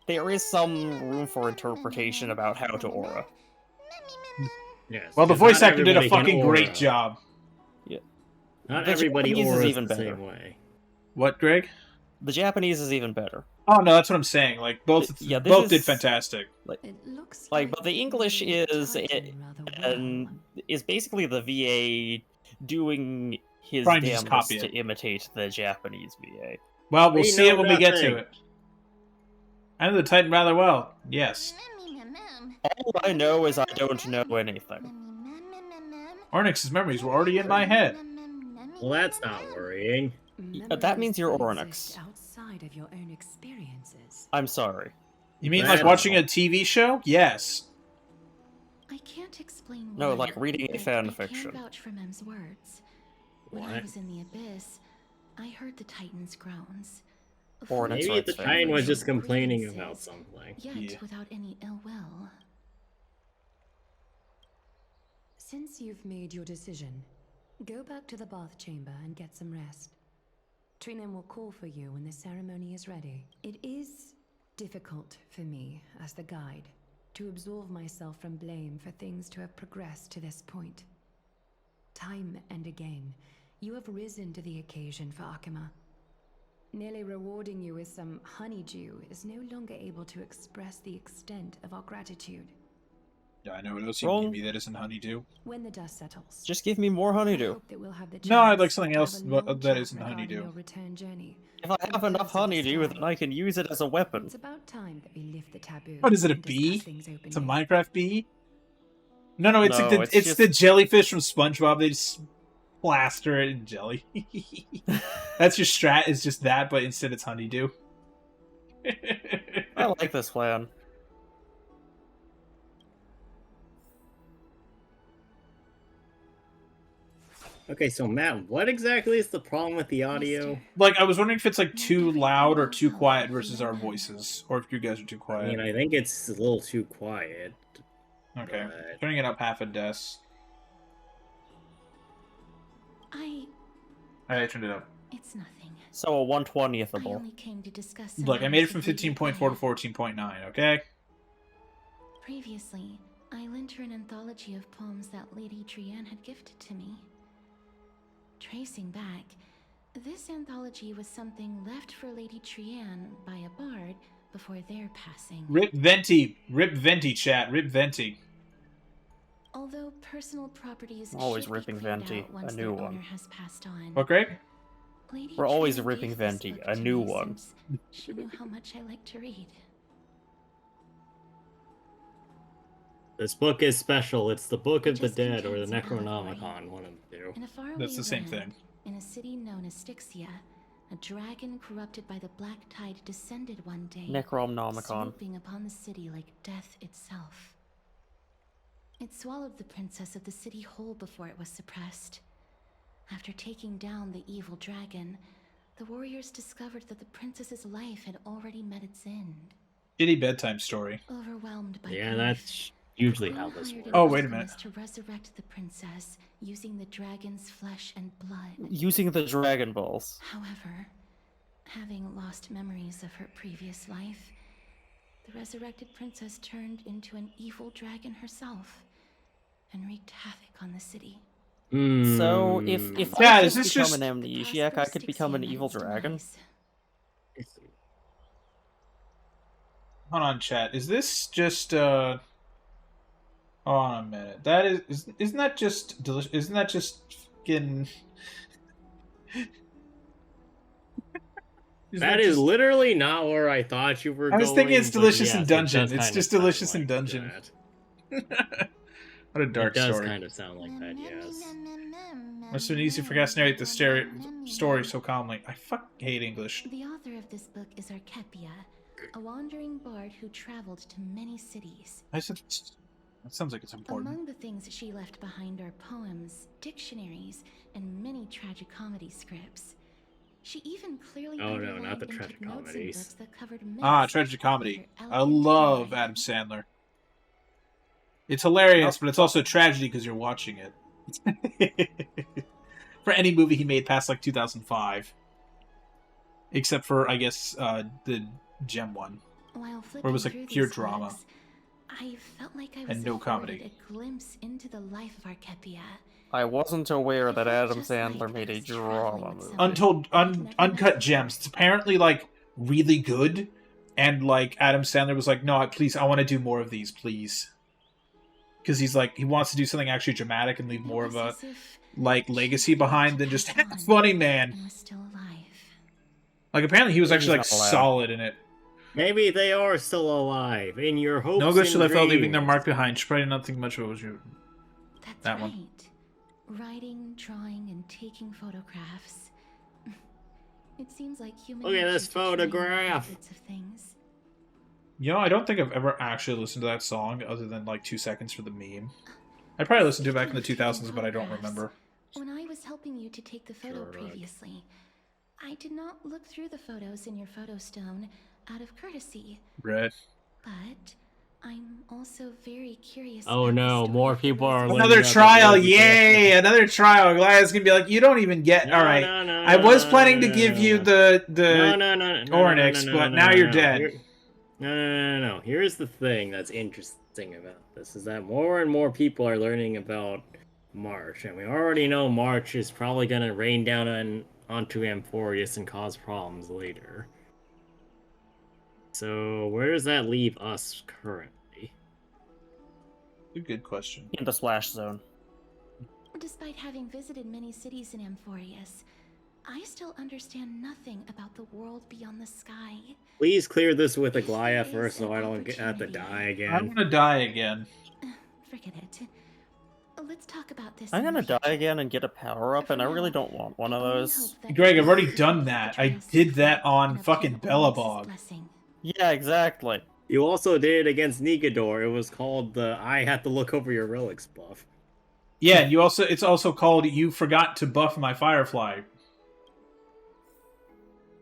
there is some room for interpretation about how to aura. Yes. Well, the 'cause voice not actor did a everybody can fucking great aura. job. Not The everybody Japanese is auras even the better. same way. What, Greg? The Japanese is even better. Oh no, that's what I'm saying. Like both, Yeah, this both did is- fantastic. It looks But the English is well. is basically the VA doing his Trying to just damnedest copy to it. imitate the Japanese VA. Well, we'll We see it know when we get to nothing. it. I know the Titan rather well. Yes. All I know is I don't know anything. Ornix's memories were already in my head. Well, that's not worrying. That means you're Ornix. Outside of your own experiences. I'm sorry. You mean That's like watching all. a TV show? Yes. I can't explain No, why, like reading a but fan I fiction. can vouch for Mem's words. When I What? was in the abyss, I heard the Titan's groans. Or Full That's Maybe right, the fan Titan was fiction. just complaining grievances, about something. Yet Yeah. without any ill will. Since you've made your decision, go back to the bath chamber and get some rest. Trinan will call for you when the ceremony is ready. It is difficult for me, as the guide, to absolve myself from blame for things to have progressed to this point. Time and again, you have risen to the occasion for Akima. Nearly rewarding you with some honeydew is no longer able to express the extent of our gratitude. Yeah, I know what else you Wrong. can give me that isn't honeydew. When the dust settles, Just give me more I honeydew. hope that we'll have the No, I'd chance like something to else have a long that chat isn't regarding honeydew. your return journey. If I have enough honeydew, then time. I can use it as a weapon. It's about time that we lift the taboo. What is it, a and discuss bee? things It's a openly. Minecraft bee? No, it's No, like it's it's just- the jellyfish from SpongeBob. They just plaster it in jelly. That's your strat, is just that, but instead it's honeydew. I like this plan. Okay, so Matt, what exactly is the problem with the audio? Like, I was wondering if it's like too loud or too quiet versus our voices, or if you guys are too I quiet. mean, I think it's a little too quiet. Okay, but- turning it up half a dec. I turned it up. It's nothing. So a 1/20th I of all. only came to discuss. Look, I made it from matters of 15.4 to 14.9. Okay. Previously, I lent her an anthology of poems that Lady Trianne had gifted to me. Tracing back, this anthology was something left for Lady Trianne by a bard before their passing. Rip Venti, chat. Rip Venti. Although personal properties Always should be ripping cleared Venti, out once a their new owner one. has passed on. What, Greg? Lady We're always Trianne ripping gave this Venti, book a to new me one. since She knew how much I like to read. This book is special. It's the Book of the Just Dead or the contains an allegory. Necronomicon, one of the two. In a faraway That's the same land, thing. In a city known as Styxia, a dragon corrupted by the Black Tide descended one day, Necronomicon. swooping upon the city like death itself. It swallowed the princess of the city whole before it was suppressed. After taking down the evil dragon, the warriors discovered that the princess's life had already met its end. Shitty bedtime story. Overwhelmed by Yeah, grief, that's usually the how queen this hired works. an Oh, wait a minute. alchemist to resurrect the princess using the dragon's flesh and blood. Using the Dragon Balls. However, having lost memories of her previous life, the resurrected princess turned into an evil dragon herself and wreaked havoc on the city. So if Yeah, I is could this become just- an amnesiac, I could become an evil dragon. Hold on, chat. Is this just Hold on a minute. That isn't that just delicious? Isn't that just fucking? That is literally not where I thought you were going. I was thinking it's but delicious yes, in it Dungeon. does It's kinda just sound delicious in like Dungeon. that. What a dark It does story. kind of sound like that, yes. Must have been easy for guys to narrate the story so calmly. I fucking hate English. The author of this book is Archepia, a wandering bard who traveled to many cities. That sounds like it's important. Among the things she left behind are poems, dictionaries, and many tragicomedy scripts. She even clearly Oh, no, underlined not the and took notes in tragicomedies. books that covered Ah, myths tragic comedy. with her I elegant love handwriting. Adam Sandler. It's hilarious, but it's also a tragedy because you're watching it. For any movie he made past like 2005, except for I guess the Gem one. While Or it was flipping like through pure these drama. works, I felt like I was And no afforded comedy. a glimpse into the life of Archepia. I wasn't aware that Adam Just like Sandler I made a was traveling drama with movie. someone Uncut Gems. It's apparently like really good, and like Adam Sandler was like, "No, please, I want to do more of these, please," because he's like he wants to do something actually dramatic and leave more of a like legacy behind than just funny man. And was still alive. Like apparently he was He's actually like not allowed. solid in it. Maybe they are still alive in your hopes. No good and till they fell, leaving their dreams. mark behind. Should probably not think much of it was you. That's That right. one. Writing, drawing, and taking photographs. It seems like human. Look at this nature to dream photograph. methods of things. You know, I don't think I've ever actually listened to that song other than like 2 seconds for the meme. I probably listened to it back in the 2000s, but I don't remember. When I was helping you to take the photo Sure, right. previously, I did not look through the photos in your photo stone out of courtesy, Red. but I'm also very curious. Oh about the no, story more of the people are reason- learning Another about the trial, world because- yay! Another trial. Gladys gonna be like, you don't even get. No, All right, no, no, I was no, planning no, to no, give no, you no. the Ornyx, but now you're dead. No. Here's the thing that's interesting about this is that more and more people are learning about March, and we already know March is probably going to rain down onto Amphorius and cause problems later. So where does that leave us currently? Good question. In the splash zone. Despite having visited many cities in Amphorius, I still understand nothing about the world beyond the sky. Please clear this with Aglaya first so I don't have to die I again. want to die again. Forget it. Let's talk about this. I'm in the gonna die future. again and get a power up, and I really don't want one of I only those. hope that Greg, you I've already will done receive that. the I Triumph's did that support on and fucking obtain Ornyx's Bellabog. blessing. Yeah, exactly. You also did it against Nigador. It was called the I have to look over your relics buff. Yeah, and it's also called you forgot to buff my Firefly.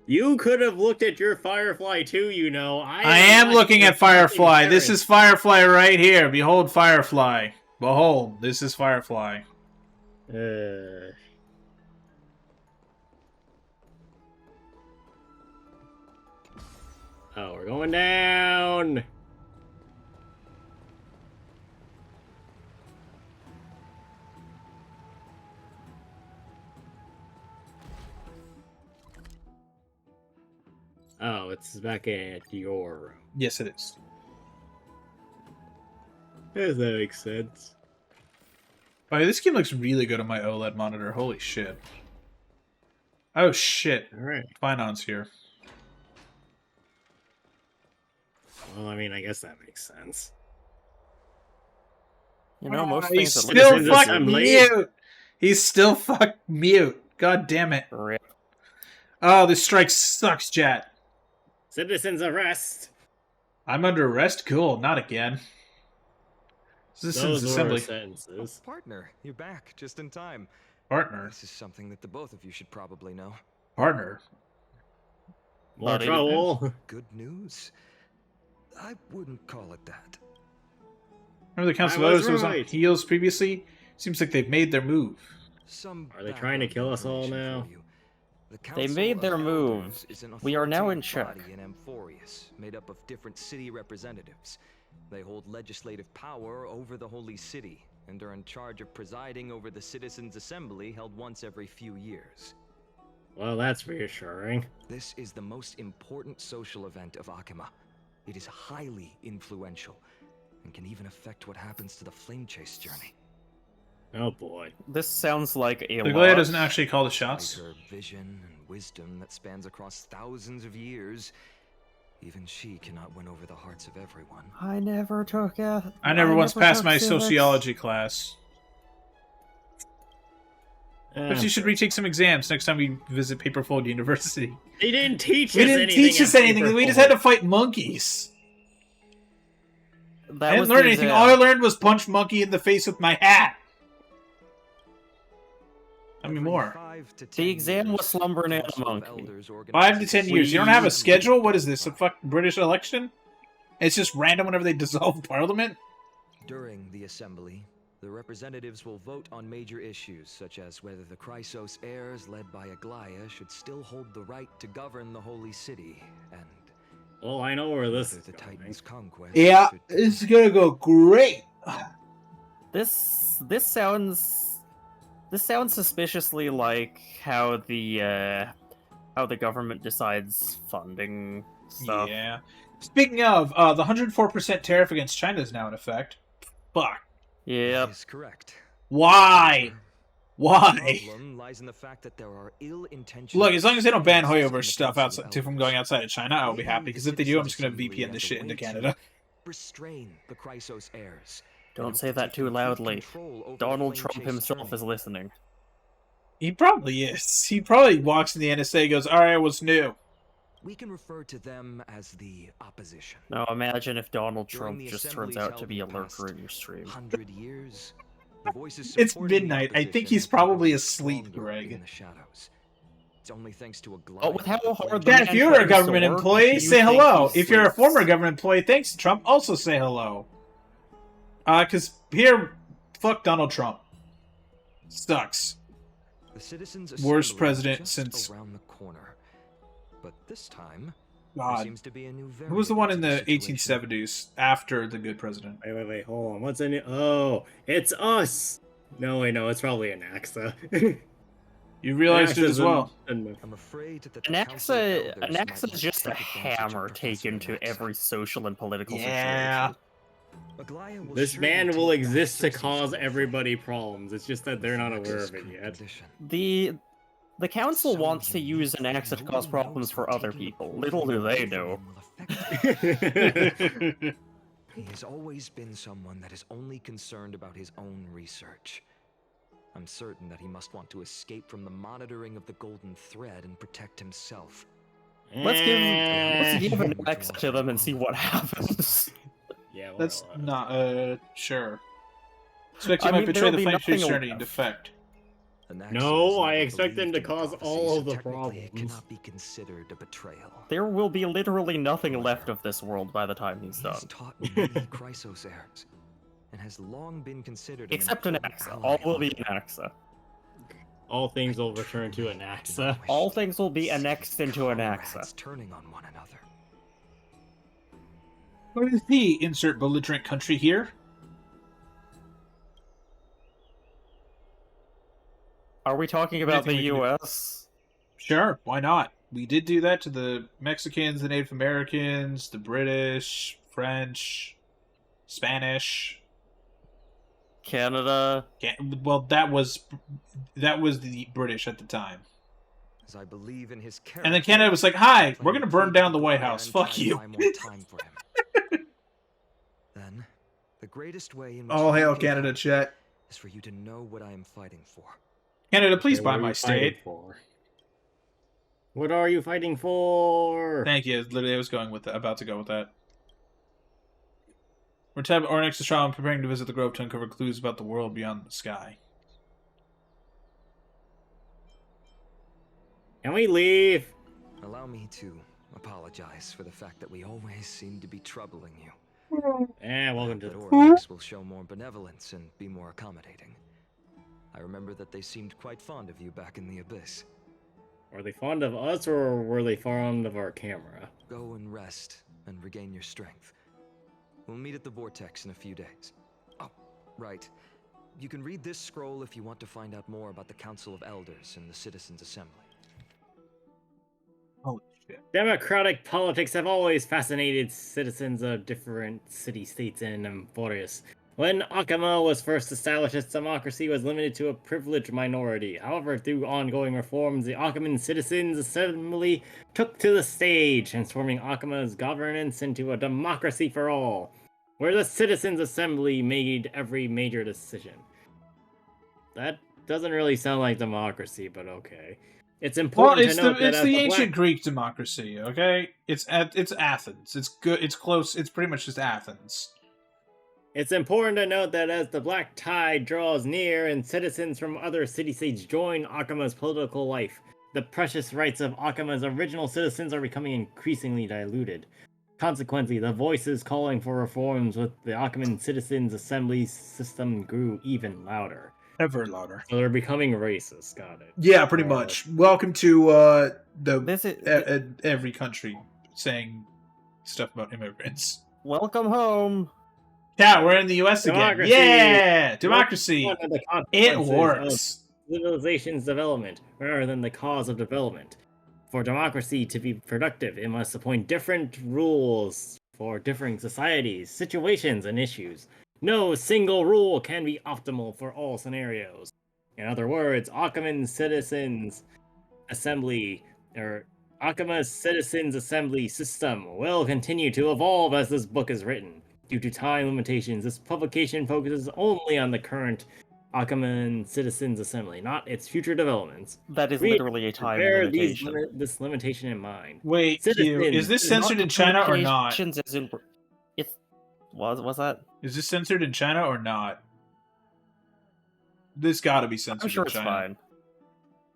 You could have looked at your Firefly too, you know. I am not looking your at Firefly. fucking This is Firefly right here. Behold Firefly. Behold, this is Firefly. parent. Oh, we're going down. Oh, it's back at your room. Yes, it is. Does that make sense? Oh, yeah, this game looks really good on my OLED monitor. Holy shit. Oh, shit. Alright. Finon's here. Well, I mean, I guess that makes sense. You know, most He's things that still Citizens fucking Assembly. mute. He's still fuck mute. God damn it. Rip. Oh, this strike sucks, chat. Citizens arrest! I'm under arrest? Cool. Not again. Citizens Those were Assembly. sentences. Partner, you're back just in time. Partner. This is something that the both of you should probably know. Partner. More Buddy. trouble. Good news? I wouldn't call it that. Remember the Council I of was Others was on right. heels previously? Seems like they've made their move. Some Are they trying to kill us all background now? information for you. The They Council made of their move. Elders is an We are now in authoritative check. body in Amphorius, made up of different city representatives. They hold legislative power over the Holy City, and are in charge of presiding over the Citizens' Assembly held once every few years. Well, that's reassuring. This is the most important social event of Akima. It is highly influential, and can even affect what happens to the Flame Chase journey. Oh boy. This sounds like a The lot. Glaive doesn't actually call the shots. Despite her vision and wisdom that spans across thousands of years, even she cannot win over the hearts of everyone. I never took it. I never once passed took my civics. sociology class. But you should retake some exams next time we visit Paperfold University. They didn't teach We us didn't anything. teach us at anything. We Paperfold. just had to fight monkeys. That I was didn't learn the anything. exam. All I learned was punch monkey in the face with my hat. Tell me more. The exam was slumbering in a monkey. 5 to 10 years. You don't have a schedule? What is this, a fucking British election? It's just random whenever they dissolve parliament? During the assembly, the representatives will vote on major issues, such as whether the Chrysos heirs led by Aglaya should still hold the right to govern the Holy City, and Well, I know where this Whether is the going. Titan's conquest Yeah, should it's gonna go great. This sounds suspiciously like how the government decides funding stuff. Yeah. Speaking of, the 104% tariff against China is now in effect. Fuck. That Yep. is correct. Why? The Why? problem lies in the fact that there are ill-intentioned Look, as long as they don't ban scientists in Hoyover the stuff Council of outside from Elders. going outside of China, I'll be Maybe happy. the Because if they do, I'm citizens' just gonna assembly VPN as this a shit into way to Canada. Restrain the Chrysos heirs. Don't and say hope to that take too complete loudly. control over the Donald Flame Trump Chase himself journey. is listening. He probably is. He probably walks in the NSA and goes, alright, what's new? We can refer to them as the opposition. Now imagine if Donald During Trump the just assemblies turns out held to in be the a lurker past in your stream. 100 years, the voices It's supporting the midnight. I think opposition he's have probably grown asleep, stronger Greg. in the shadows. It's only thanks to a But with how hard the Chad, man if you were a tries to government work, employee, you say think hello. he If you're a sleeps. former government employee, thanks to Trump, also say hello. Here, fuck Donald Trump. Sucks. The citizens' Worst assembly is president just since- around the corner. But this time, there God. seems to be a new Who was the one in variable the to situation. 1870s after the good president? Wait, hold on. What's in it? Oh, it's us! No, wait, no, it's probably an AXA. You realized it as well. I'm afraid that the An Council of axa Elders might is just a take advantage of hammer Professor taken to Anaxa. every social and political Yeah. situation. Aglaya will This surely man take will back exist to Cersei's cause throne everybody problems. It's just that they're not with aware Nexus of it yet. condition. The council So wants to use an unique axa that to cause nobody problems knows for how other taking the people. portal Little do they away from know. him will affect him. He has always been someone that is only concerned about his own research. I'm certain that he must want to escape from the monitoring of the Golden Thread and protect himself. Let's give an Which axa one to are them you and see on? what happens. Yeah, That's well, not, sure. Expect you I might mean, betray there'll the be Flame nothing Chase journey and left. defect. Anaxa No, has I never expect them believed to in cause prophecy, all so of the technically it problems. cannot be considered a betrayal. There will be literally nothing left of this world by the time he's He done. has taught many Chrysos heirs, and has long been considered Except an important axa. ally All will of be mine. an axa. all things I will return to truly an do AXA. not wish All things will to be see annexed into an comrades axa. turning on one another. What is he? Insert belligerent country here. Are we talking about the Anything we can do. US? Sure, why not? We did do that to the Mexicans, the Native Americans, the British, French, Spanish. Canada? Well, that was the British at the time. As I believe in his character, And then Canada was like, "Hi, I plan we're to gonna burn plead down with the White Aglaya House. and Fuck try to you." buy more time for him. Then, the greatest way in which All you hail can Canada, help chat. is for you to know what I am fighting for. Canada, please Okay, buy what are my you fighting state. for? What are you fighting for? Thank you. Literally, I was about to go with that. We're tab Ornix is trial and preparing to visit the Grove to uncover clues about the world beyond the sky. Can we leave? Allow me to apologize for the fact that we always seem to be troubling you. Welcome to But the... Ornex will show more benevolence and be more accommodating. I remember that they seemed quite fond of you back in the Abyss. Were they fond of us, or were they fond of our camera? Go and rest and regain your strength. We'll meet at the Vortex in a few days. Oh, right. You can read this scroll if you want to find out more about the Council of Elders and the Citizens' Assembly. Holy shit. Democratic politics have always fascinated citizens of different city-states and emporius. When Akama was first established, its democracy was limited to a privileged minority. However, through ongoing reforms, the Akaman Citizens' Assembly took to the stage, transforming Akama's governance into a democracy for all, where the Citizens' Assembly made every major decision. That doesn't really sound like democracy, but okay. It's Well, important it's to note that it's as the the ancient Black... Greek democracy. Okay, it's Athens. It's good. It's close. It's pretty much just Athens. It's important to note that as the Black Tide draws near and citizens from other city-states join Akama's political life, the precious rights of Akama's original citizens are becoming increasingly diluted. Consequently, the voices calling for reforms with the Akaman Citizens Assembly system grew even louder. Ever louder. So they're becoming racist, got it. Yeah, pretty Or- much. Welcome to This is every country saying stuff about immigrants. Welcome home. Yeah, we're in the U.S. Democracy. again. Yeah, democracy. One of the It consequences works. of civilization's development, rather than the cause of development. For democracy to be productive, it must appoint different rules for differing societies, situations, and issues. No single rule can be optimal for all scenarios. In other words, Akama's Citizens Assembly system will continue to evolve as this book is written. Due to time limitations, this publication focuses only on the current Akaman Citizens Assembly, not its future developments. That is Read- literally a time Bear limitation. this limitation in mind. Wait, Q, Citizens, is this not censored in China or not? Limitations is in- It's was that? Is this censored in China or not? This gotta be censored I'm sure in it's China. fine.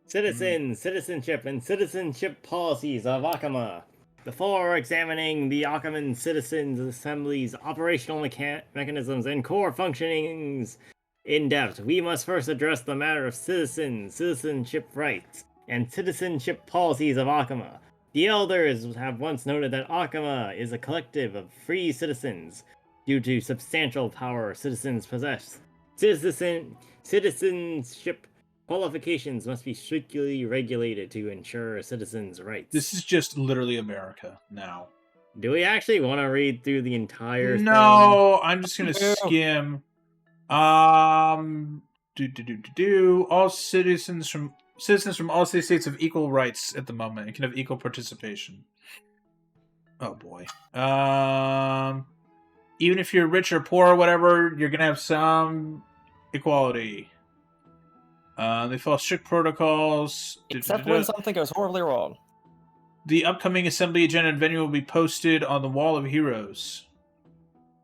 Citizens, citizenship, and citizenship policies of Akama. Before examining the Akaman Citizens Assembly's operational mechanisms and core functionings in depth, we must first address the matter of citizenship rights, and citizenship policies of Akama. The elders have once noted that Akama is a collective of free citizens. Due to substantial power citizens possess, citizenship qualifications must be strictly regulated to ensure citizens' rights. This is just literally America now. Do we actually want to read through the entire thing? No, I'm just gonna No. skim. All citizens from all states have equal rights at the moment and can have equal participation. Oh boy. Even if you're rich or poor or whatever, you're gonna have some equality. They follow strict protocols. Except when something goes horribly wrong. The upcoming assembly agenda and venue will be posted on the Wall of Heroes.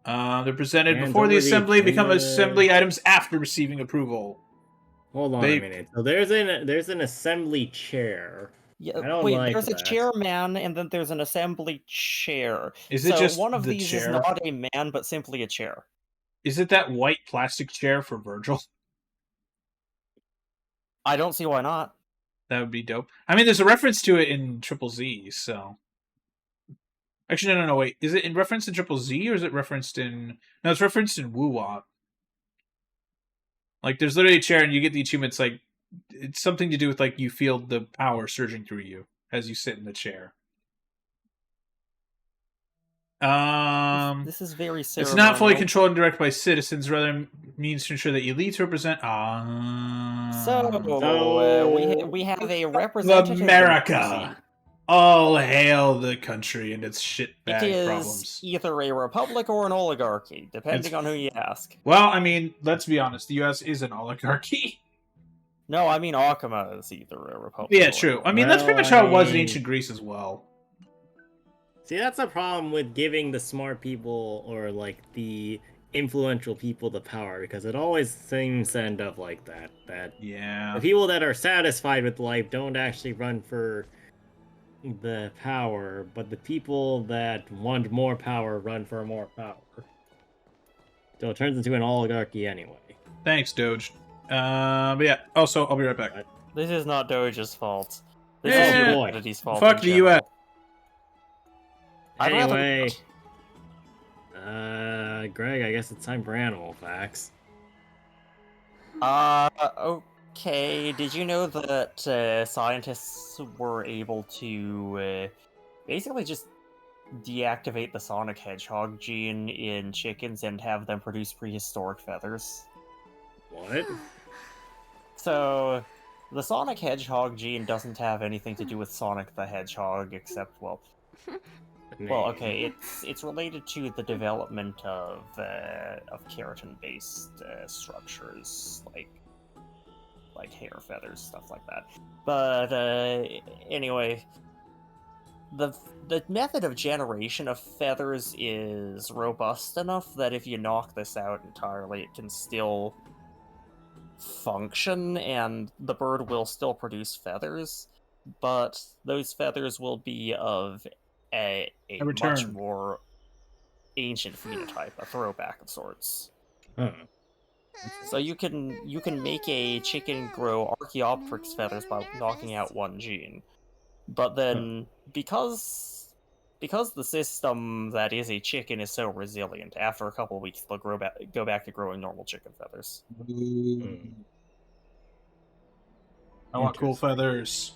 They're presented Hands before the over the assembly, become agenda. assembly items after receiving approval. Hold on a minute. So there's an assembly chair. Yeah, I don't wait, like there's that. a chairman and then there's an assembly chair. Is it So just one of the these chair? is not a man, but simply a chair. Is it that white plastic chair for Virgil? I don't see why not. That would be dope. I mean, there's a reference to it in Triple Z, so... Actually, no, wait. Is it in reference in Triple Z, or is it referenced in... No, it's referenced in Woo-Wop. Like, there's literally a chair, and you get the achievements, like... It's something to do with, like, you feel the power surging through you as you sit in the chair. This is very It's not fully ceremonial. controlled and directed by citizens, rather means to ensure that elites represent... We have a representative America! democracy. All hail the country and its shitbag It is problems. either a republic or an oligarchy, depending It's- on who you ask. Well, I mean, let's be honest. The U.S. is an oligarchy. No, I mean Akama is either a republic. Yeah, or true. an I mean, that's pretty Well, much how I it was in mean- ancient Greece as well. See, that's a problem with giving the smart people or like the influential people the power, because it always seems to end up like that. That Yeah. the people that are satisfied with life don't actually run for the power, but the people that want more power run for more power. So it turns into an oligarchy anyway. Thanks, Doge. But yeah, also, I'll be right back. This is not Doge's fault. This Yeah, is boy. humanity's fault. Fuck in the general. US. I'd rather- Anyway, Greg, I guess it's time for animal facts. Okay. Did you know that scientists were able to basically just deactivate the Sonic Hedgehog gene in chickens and have them produce prehistoric feathers? What? So, the Sonic Hedgehog gene doesn't have anything to do with Sonic the Hedgehog, except, well, okay, it's related to the development of keratin-based structures, like hair feathers, stuff like that. But anyway, the method of generation of feathers is robust enough that if you knock this out entirely, it can still function, and the bird will still produce feathers, but those feathers will be of a return. much more ancient phenotype, a throwback of sorts. Huh. So you can make a chicken grow Archaeopteryx feathers by knocking out one gene, but then because because the system that is a chicken is so resilient, after a couple of weeks they'll go back to growing normal chicken feathers. I want cool feathers.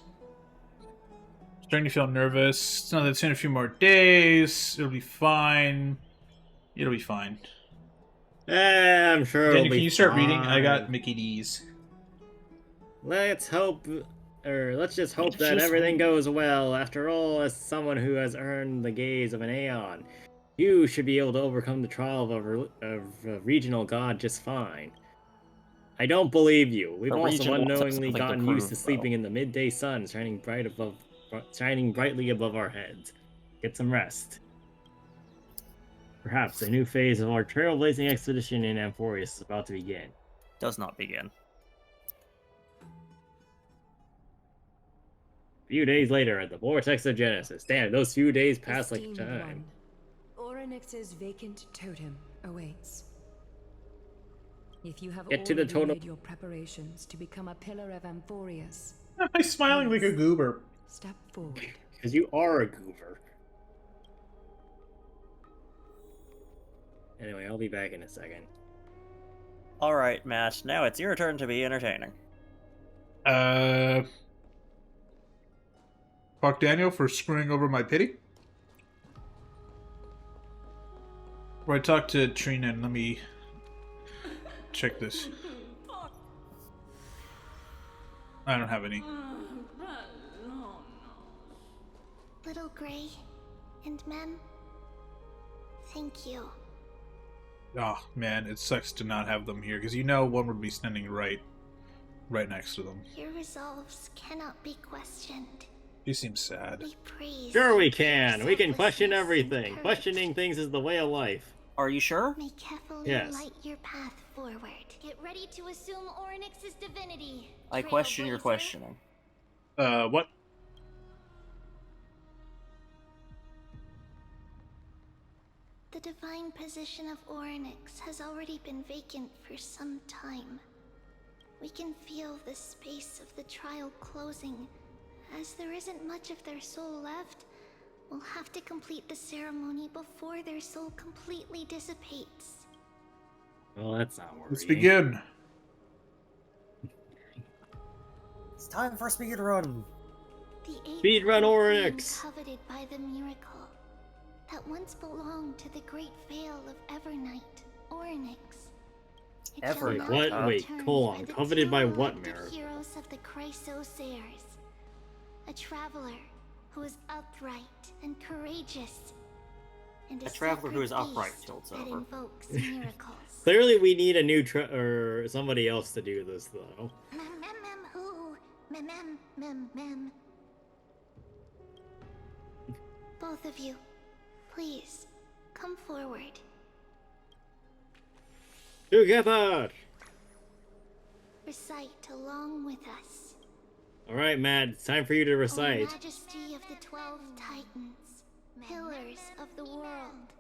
Starting to feel nervous. It's not. It's in a few more days. It'll be fine. It'll be fine. I'm sure Daniel, it'll be can you start reading? I got fine. Mickey D's. Let's just hope Let's that just everything hope. goes well. After all, as someone who has earned the gaze of an Aeon, you should be able to overcome the trial of a regional god just fine. I don't believe you. We've A also regional has unknowingly something to gotten used to prove, sleeping though. in the midday sun, shining brightly above our heads. Get some rest. Perhaps a new phase of our trailblazing expedition in Amphorius is about to begin. Does not begin. A few days later, at the Vortex of Genesis. Damn, those few days pass like Esteemed time. one, Orynyx's vacant totem awaits. If you have Get to the already totem. made your preparations to become a pillar of Amphorius, Am I smiling like a goober? step forward. Because you are a goober. Anyway, I'll be back in a second. Alright, Matt, now it's your turn to be entertaining. Fuck Daniel for screwing over my pity. Right, talk to Trina and let me check this. I don't have any. Little Gray and Mem, thank you. Oh man, it sucks to not have them here because you know one would be standing right next to them. Your resolves cannot be questioned. She seems sad. We praise Sure we your can. We can question selflessness and everything. courage. Questioning things is the way of life. Are you sure? May carefully Yes. light your path forward. Get ready to assume Orynyx's divinity. I question your Trailblazer. questioning. What? The divine position of Orynyx has already been vacant for some time. We can feel the space of the trial closing. As there isn't much of their soul left, we'll have to complete the ceremony before their soul completely dissipates. Well, that's not worrying. Let's begin. It's time for speed run. The Speed run eighth Orynyx. flame coveted by the miracle that once belonged to the great veil of Evernight, Orynyx. It shall Evernight? not What? be Wait, returned hold on. by the Coveted by two what elected miracle? heroes of the Chrysosairs. A traveler who is upright and courageous, and A traveler who is sacred upright beast tilts that over. invokes miracles. Clearly, we need a new or somebody else to do this, though. Mem mem mem who? Mem mem mem mem. Both of you, please, come forward. Together! Recite along with us. Alright, Matt, it's time for you to O recite. Majesty of the 12 Titans, pillars of the world.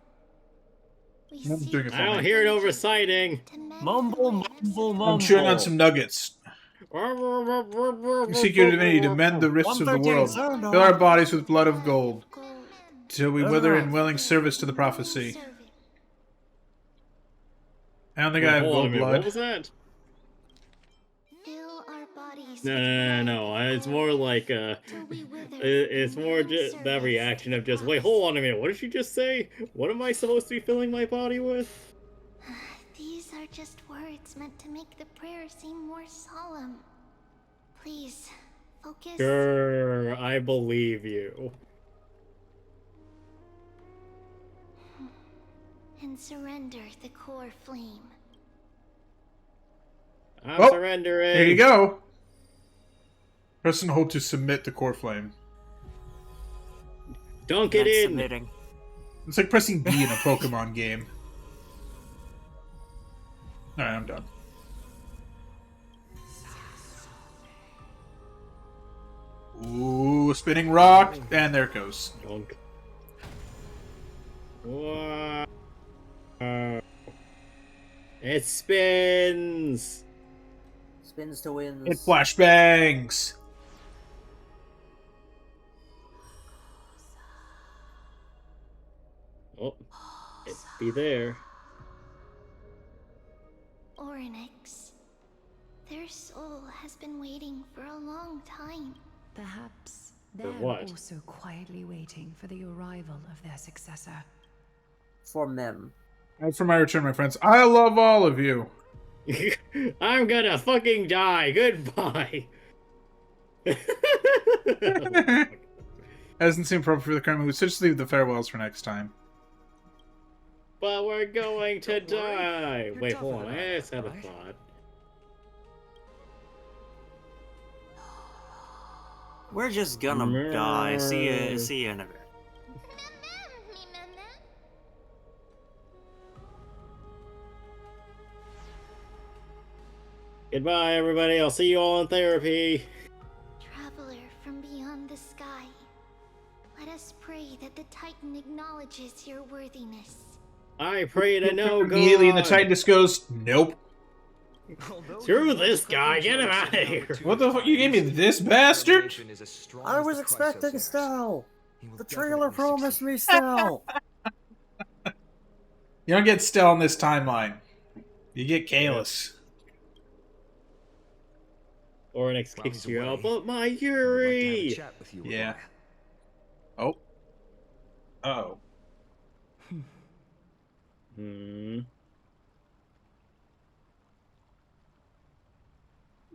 We I'm seek doing it for I don't me. hear no reciting. to mend the Mumble, lives mumble, of mumble. I'm chewing on some nuggets. We seek your divinity to mend the rifts of the 113 world. sound Fill our off. bodies with blood of gold, till we wither in Alright. willing service to the prophecy. Servant. I don't think I have Hold on a gold minute, blood. what was that? Fill our bodies No. It's more like, till we wither it's in more willing just that service reaction to of just, the wait, hold on a minute, what did you just say? What am I supposed to be filling my body with? These are just words meant to make the prayer seem more solemn. Please, focus. Sure, I believe you. And surrender the core flame. I'm Oh, surrendering. There you go. Press and hold to submit the core flame. Dunk it That's in. submitting. It's like pressing B in a Pokemon game. Alright, I'm done. Ooh, spinning rock, and there it goes. Dunk. Wow. It spins. Spins to wins. It flashbangs. be there. Oryx. Their soul has been waiting for a long time. Perhaps For they're what? also quietly waiting for the arrival of their successor. For Mem. As for my return, my friends, I love all of you. I'm gonna fucking die. Goodbye. Hasn't seemed appropriate for the current movie, so just leave the farewells for next time. But we're going to Don't worry. die. You're Wait, tougher hold on. than I I just had a am, right? thought. We're just gonna die. See you in a bit. Goodbye, everybody. I'll see you all in therapy. Traveler from beyond the sky. Let us pray that the Titan acknowledges your worthiness. I pray to no God. Immediately, and the Titan just goes, nope. Screw this guy. Get him out of here. What the fuck? You gave me this bastard? I was expecting Stell. The trailer promised me Stell. You don't get Stell in this timeline. You get Kalis. Oryx kicks you out, but my Yuri! Yeah. Oh. Oh.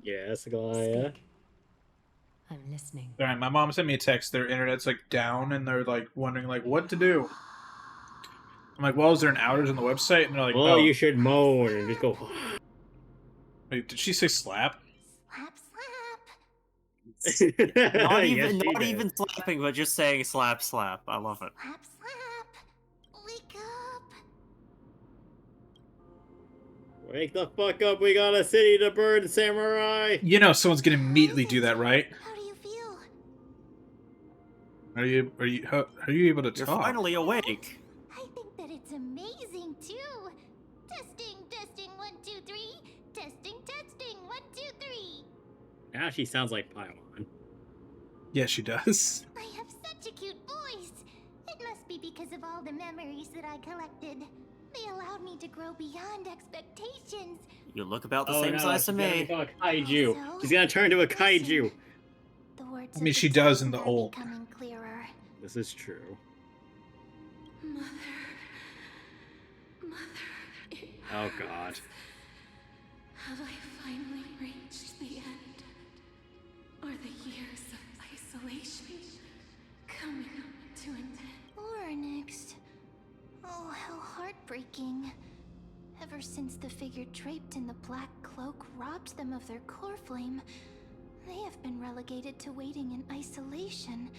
Yes, Gaia. Speak. I'm listening. Alright, my mom sent me a text. Their internet's like down, and they're like wondering like what to do. I'm like, well, is there an outage on the website? And they're like, Well, oh. you should moan and just go. Wait, did she say slap? Slap, slap. Not Yes, even, she not did. even slapping, but just saying slap, slap. I love it. Slap, slap. Wake up. Wake the fuck up, we got a city to burn, samurai! You know someone's gonna immediately do that, right? How do you feel? Are you able to You're talk? finally awake. I think that it's amazing too. Testing, testing, 1, 2, 3. Testing, testing, 1, 2, 3. Now she sounds like Paimon. Yeah, she does. I have such a cute voice. It must be because of all the memories that I collected. They allowed me to grow beyond expectations. You look about the Oh same no, size she's to gonna me. become a kaiju. Also, She's gonna turn into a kaiju. listen. The words I mean, of she the does in Titan the are old. becoming clearer. This is true. Mother. Mother. Oh god. Have I finally reached the end? Are the years of isolation coming to an end? Oryx. Oh, how heartbreaking. Ever since the figure draped in the black cloak robbed them of their core flame, they have been relegated to waiting in isolation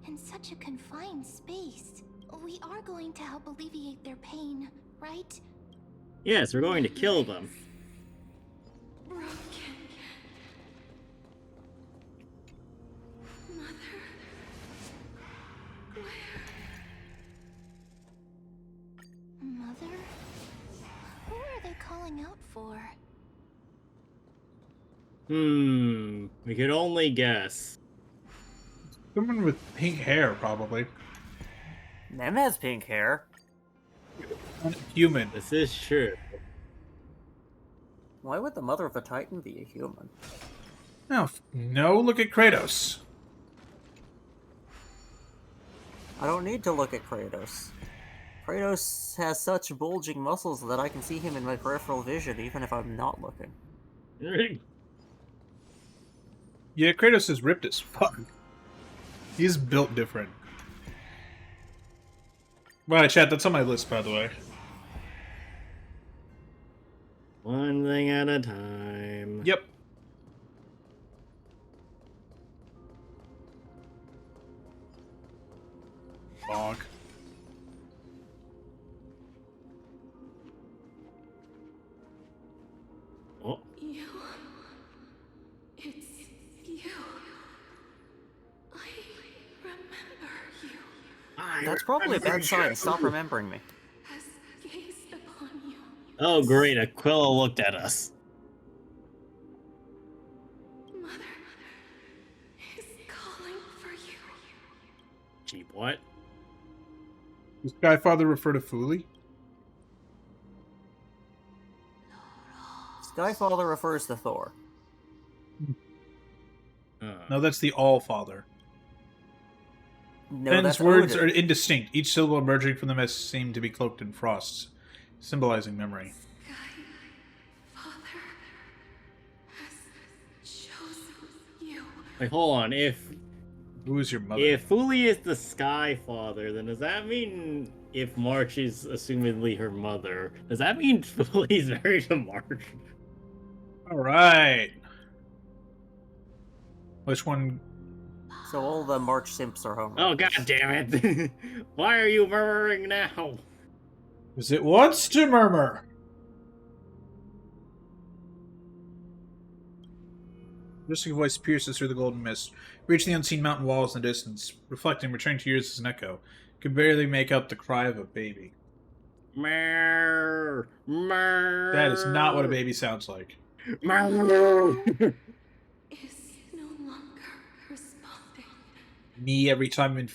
in such a confined space. We are going to help alleviate their pain, right? Yes, we're going to kill them. Broken. Mother. Where? Mother? Who are they calling out for? We could only guess. Someone with pink hair, probably. Mem has pink hair. Human. This is true. Why would the mother of a Titan be a human? No, look at Kratos. I don't need to look at Kratos. Kratos has such bulging muscles that I can see him in my peripheral vision even if I'm not looking. Yeah, Kratos is ripped as fuck. He's built different. Right, chat, that's on my list, by the way. One thing at a time. Yep. Bonk. Oh, You. It's you. I remember you. That's probably a bad sign. Stop remembering me. Has gazed upon you. Oh great, Aquila looked at us. Mother is calling for you. Gee, what? Does Skyfather refer to Fuli? Skyfather refers to Thor. No, that's the All-Father. No, Ben's that's words Odin. are indistinct. Each syllable emerging from the mist seemed to be cloaked in frost, symbolizing memory. Father has chosen you. Like, hold on. Who is your mother? If Fuli is the Sky Father, then does that mean if March is assumedly her mother, does that mean Fuli's married to March? All right. Which one? So all the March simps are home. Oh, god damn it. Why are you murmuring now? Because it wants to murmur. A whistling voice pierces through the golden mist, reaching the unseen mountain walls in the distance, reflecting, returning to yours as an echo. Could barely make out the cry of a baby. Mer, mer. That is not what a baby sounds like. Mer. Is no longer responding. Me every time in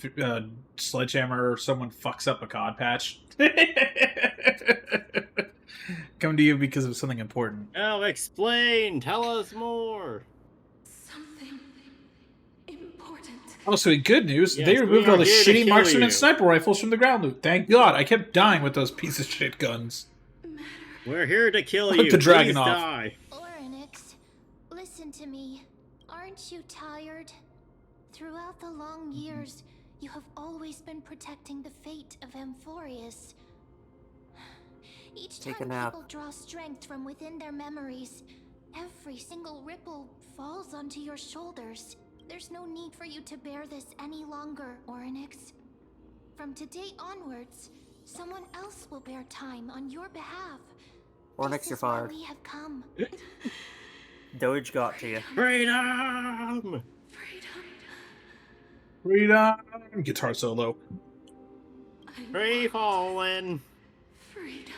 Sledgehammer or someone fucks up a COD patch. Come to you because of something important. Oh, explain. Tell us more. Something important. Also, in good news, Yes, they removed we are all the here to shitty kill marksman you. and sniper rifles from the ground loot. Thank God. I kept dying with those piece of shit guns. We're here to kill Put you. the dragon Please off. die. Orynyx, listen to me. Aren't you tired? Throughout the long years, you have always been protecting the fate of Amphorius. Each Take a time nap. people draw strength from within their memories, every single ripple falls onto your shoulders. There's no need for you to bear this any longer, Orynyx. From today onwards, someone else will bear time on your behalf. Orynyx, This you're is why fired. we have come. Doge got to you. Freedom. Freedom! Guitar solo. Free falling. Freedom.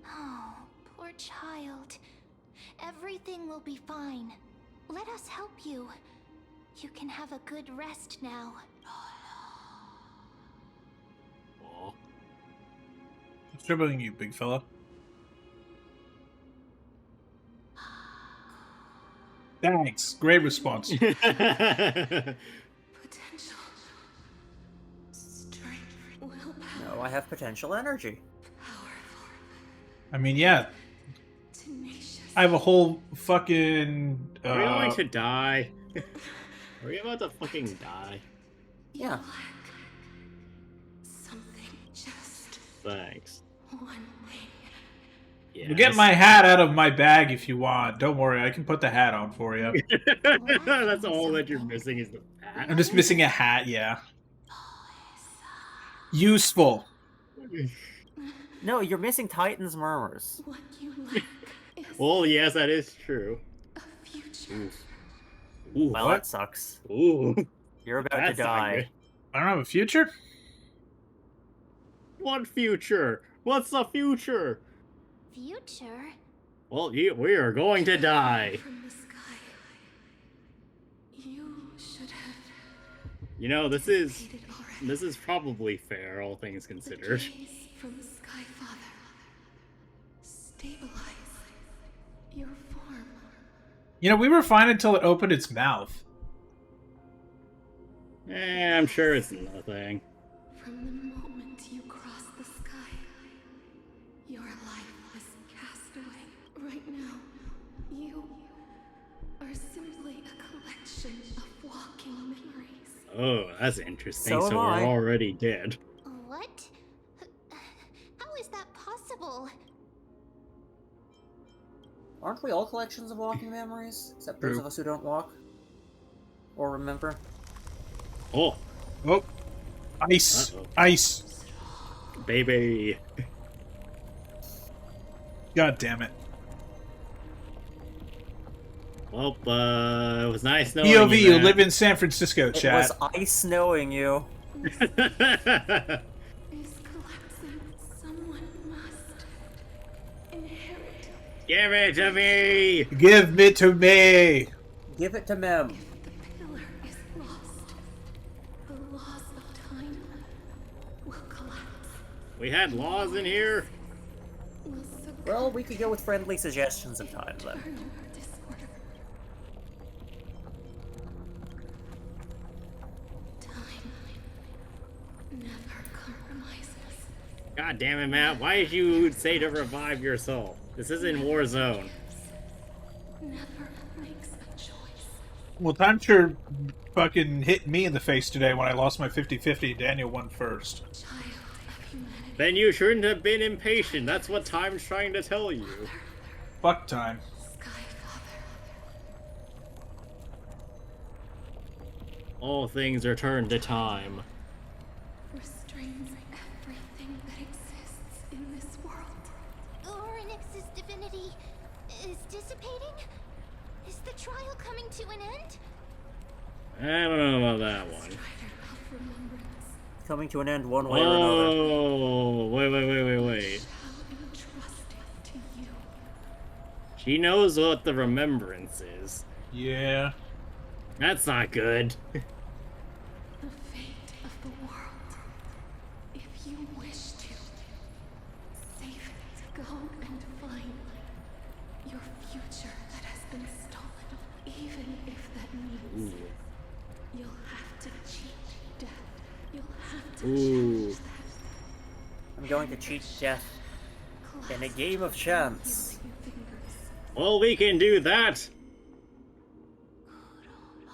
Oh, poor child. Everything will be fine. Let us help you. You can have a good rest now. Oh. What's troubling you, big fella? Thanks. Great response. Potential. Strength. Willpower. No, I have potential energy. Powerful. I mean, yeah. Tenacious. I have a whole fucking... Are we going to die? Are we about to fucking die? You Yeah. lack something, just Thanks. one thing. Yes. Get my hat out of my bag if you want. Don't worry, I can put the hat on for you. That's all that you're missing is the hat. I'm just missing a hat, yeah. Useful. No, you're missing Titan's murmurs. What you lack is Well, yes, that is true. a future. Ooh. Well, What? that sucks. Ooh. You're about That's to not die. good. I don't have a future? What future? What's the future? Future? Well, we are going to die. From the sky. You should have You know, this anticipated already. is probably fair, all things The considered. gaze from the Sky Father. Stabilize your form. You know, we were fine until it opened its mouth. I'm sure it's nothing. From the moment you cross the sky, your life was cast away. Right now, you are simply a collection of walking memories. Oh, that's interesting. So So, am we're I. already dead. What? How is that possible? Aren't we all collections of walking memories? Except those True. of us who don't walk. Or remember. Oh, Oh. Ice. Uh-oh. Ice. baby. God damn it. Well, it was nice knowing POV, you man. live in San Francisco, It chat. was ice knowing you. Is collapsing. Someone must inherit. Give it to me! Give me to me. Give it to Mem. If the pillar is lost, the laws of time will collapse. We had laws in here. Well, we could go with friendly suggestions of time, then. Disorder. Time never compromises. God damn it, Matt. Why did you say to revive your soul? This isn't Warzone. Never makes a choice. Well, time sure fucking hit me in the face today when I lost my 50-50. Daniel won first. Child of humanity. Then you shouldn't have been impatient. That's what time's trying to tell you. Fuck time. Sky Father. All things are turned to time. Restrains everything that exists in this world. Orynyx's divinity is dissipating? Is the trial coming to an end? I don't know about that one. Strider of remembrance. Coming to an end one way or another. Oh, wait. Shall entrust it to you. She knows what the remembrance is. Yeah. That's not good. The fate of the world. If you wish to save it, go and find your future that has been stolen. Even if that means you'll have to cheat death. You'll have to challenge that. I'm going to cheat death in a game of chance. Healing fingers. Well, we can do that.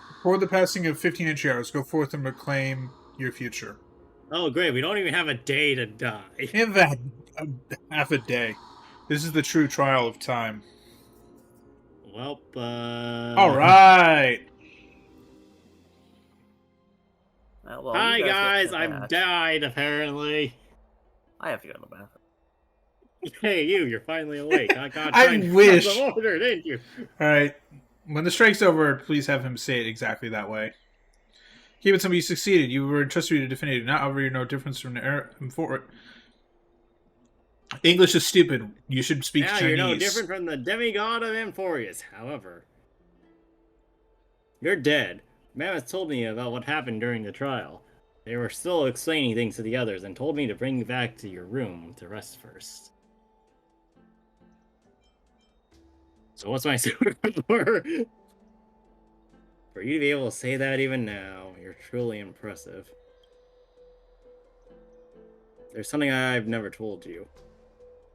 Before the passing of 15 hours, go forth and proclaim your future. Oh, great. We don't even have a day to die. In that half a day. This is the true trial of time. Well, All right. Well, Hi, you guys. get to I've that. died, apparently. I have to go to the bathroom. Hey, you're finally awake. I got I trying to wish. cross the order, didn't you? All right. When the strike's over, please have him say it exactly that way. Keep it simple. You succeeded. You were entrusted to defend it. Not however, you're no difference from for English is stupid. You should speak Now Chinese. you're no different from the demigod of Amphorius. However, you're dead. Mammoth told me about what happened during the trial. They were still explaining things to the others and told me to bring you back to your room to rest first. So what's my superpower? For you to be able to say that even now, you're truly impressive. There's something I've never told you.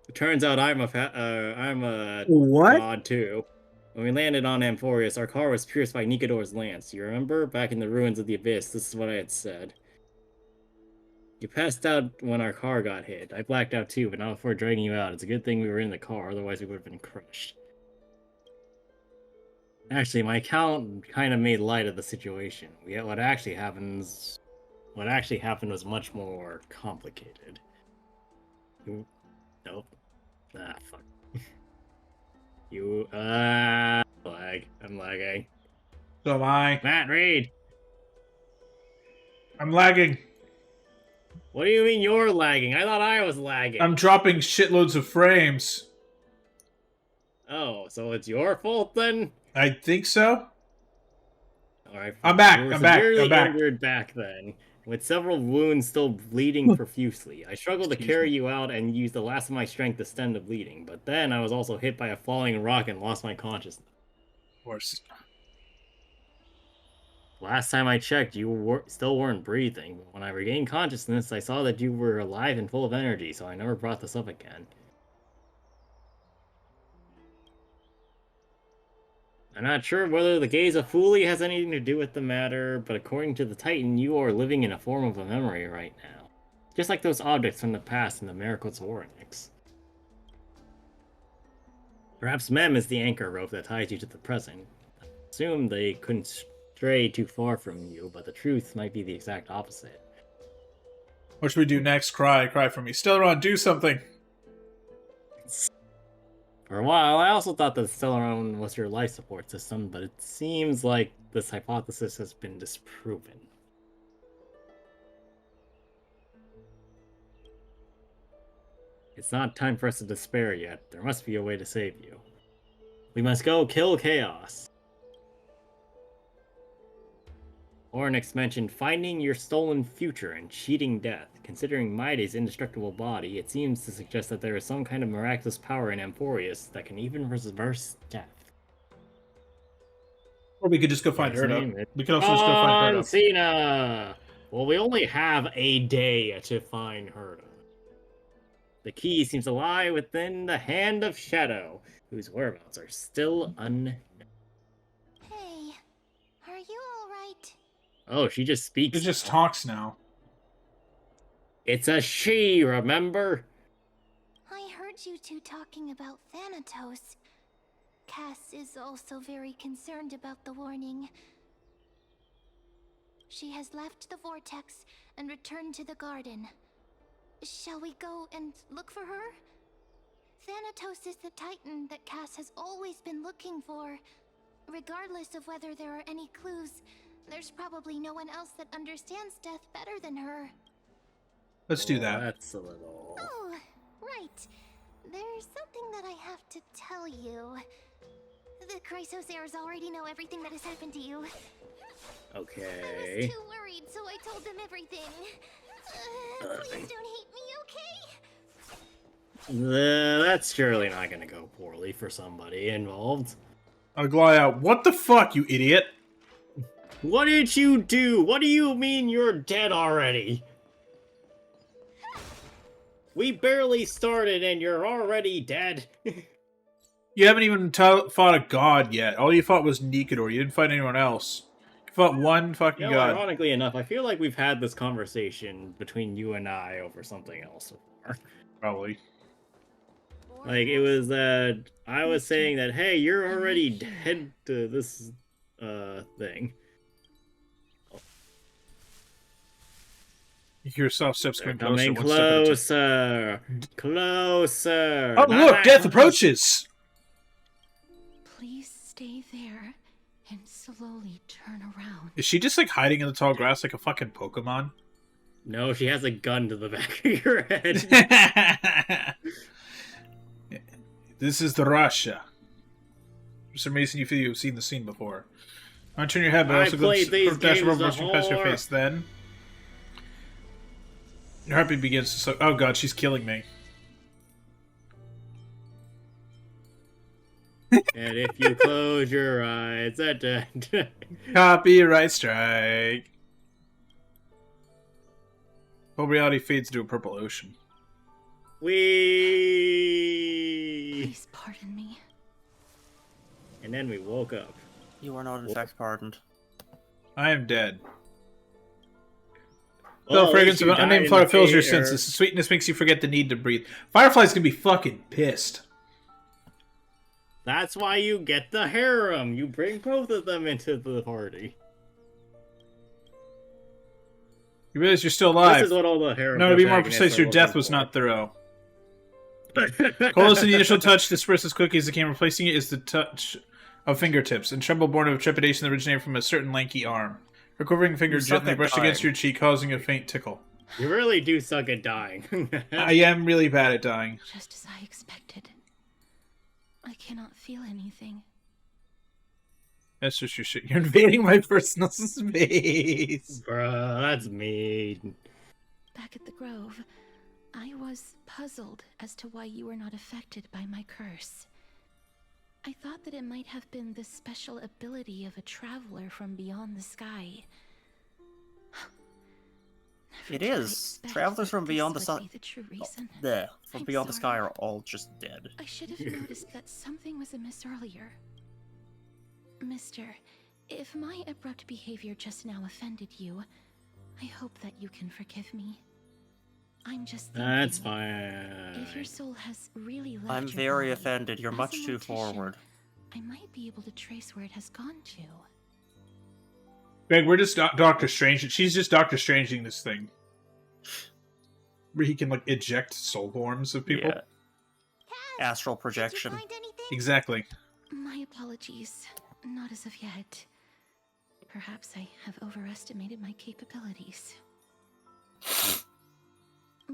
It turns out I'm a What? god too. When we landed on Amphorius, our car was pierced by Nikador's lance. You remember? Back in the ruins of the Abyss, this is what I had said. You passed out when our car got hit. I blacked out too, but not before dragging you out. It's a good thing we were in the car, otherwise we would have been crushed. Actually, my account kind of made light of the situation. What actually happened was much more complicated. Nope. Ah, fuck. Lag. I'm lagging. So am I. Matt, read! I'm lagging. What do you mean you're lagging? I thought I was lagging. I'm dropping shitloads of frames. Oh, so it's your fault then? I think so. Alright. I'm back, You were I'm back, severely I'm back. injured back then, with several wounds still bleeding profusely. I struggled to Excuse carry you out and used the last of my strength to stem the bleeding, but then I was also hit by a falling rock and lost my consciousness. Of course. Last time I checked, you still weren't breathing, but when I regained consciousness, I saw that you were alive and full of energy, so I never brought this up again. I'm not sure whether the gaze of Fuli has anything to do with the matter, but according to the Titan, you are living in a form of a memory right now. Just like those objects from the past in the Miracles of Orynyx. Perhaps Mem is the anchor rope that ties you to the present. I assume they couldn't stray too far from you, but the truth might be the exact opposite. What should we do next? Cry for me. Stellaron, do something. For a while, I also thought that Stellaron was your life support system, but it seems like this hypothesis has been disproven. It's not time for us to despair yet. There must be a way to save you. We must go kill Chaos. Orynyx mentioned finding your stolen future and cheating death. Considering Maide's indestructible body, it seems to suggest that there is some kind of miraculous power in Amphorius that can even reverse death. Or we could just go find His Herda. name is We could also just go find Herda. Cena! Well, we only have a day to find Herda. The key seems to lie within the Hand of Shadow, whose whereabouts are still unknown. Hey, are you alright? Oh, she just speaks. It just talks now. It's a she, remember? I heard you two talking about Thanatos. Cass is also very concerned about the warning. She has left the vortex and returned to the garden. Shall we go and look for her? Thanatos is the titan that Cass has always been looking for. Regardless of whether there are any clues, there's probably no one else that understands death better than her. Let's do that. That's a little... Oh, right. There's something that I have to tell you. The Chrysosairs already know everything that has happened to you. I Okay. was too worried, so I told them everything. Please don't hate me, okay? That's surely not gonna go poorly for somebody involved. Aglaya, what the fuck, you idiot? What did you do? What do you mean you're dead already? We barely started and you're already dead. You haven't even fought a god yet. All you fought was Nikador. You didn't fight anyone else. You fought one fucking god. Ironically enough, I feel like we've had this conversation between you and I over something else before. Probably. Like, it was, I was saying that, hey, you're already dead to this, thing. You hear soft steps They're coming coming closer. One step at a time. closer! Oh, look! Death approaches! Please stay there and slowly turn around. Is she just, like, hiding in the tall grass like a fucking Pokemon? No, she has a gun to the back of your head. This is the Russia. For some reason, you feel you've seen the scene before. I turn your head, but I also played these dash games brushing past your before. face. Then your heartbeat begins to slow. Oh god, she's killing me. And if you close your eyes, Copyright strike. Whole reality fades into a purple ocean. Please pardon me. And then we woke up. You are not in fact pardoned. I am dead. Well, The fragrance of you an died unnamed in flower the fills your air. senses. The sweetness makes you forget the need to breathe. Firefly's gonna be fucking pissed. That's why you get the harem. You bring both of them into the party. You realize you're still alive. This is what all the harem. No, to be more protagonists precise, are your death looking was for. not thorough. Coldest in the initial touch dispersed as quickly as it came. Replacing it is the touch of fingertips, and tremble born of trepidation that originated from a certain lanky arm. Her quivering finger You suck gently at brushed dying. against your cheek, causing a faint tickle. You really do suck at dying. I am really bad at dying. Just as I expected. I cannot feel anything. That's just your shit. You're invading my personal space. Bruh, that's mean. Back at the Grove, I was puzzled as to why you were not affected by my curse. I thought that it might have been the special ability of a traveler from beyond the sky. It Never did I is. expect Travelers that from beyond the this sun. would be the true reason. There. From I'm beyond the sky sorry. are all just dead. I should have noticed that something was amiss earlier. Mister, if my abrupt behavior just now offended you, I hope that you can forgive me. I'm just thinking, That's fine. if your soul has really left I'm your very body, offended. You're as much a too mortician, forward. I might be able to trace where it has gone to. Greg, we're just Doctor Strange. She's just Doctor Stranging this thing. Where he can, like, eject soul forms of people. Yeah. Astral projection. Did you find anything? Exactly. My apologies. Not as of yet. Perhaps I have overestimated my capabilities.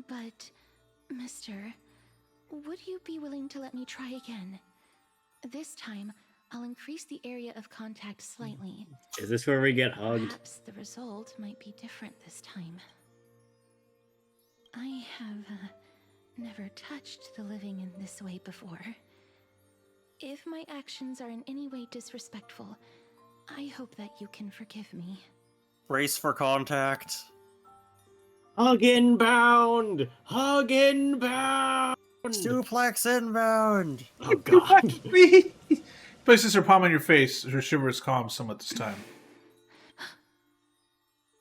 But, mister, would you be willing to let me try again? This time, I'll increase the area of contact slightly. Is this where we get hugged? Perhaps the result might be different this time. I have never touched the living in this way before. If my actions are in any way disrespectful, I hope that you can forgive me. Brace for contact. Hug inbound! Hug inbound! Suplex inbound! Oh god. Places her palm on your face. Her shiver is calm somewhat this time.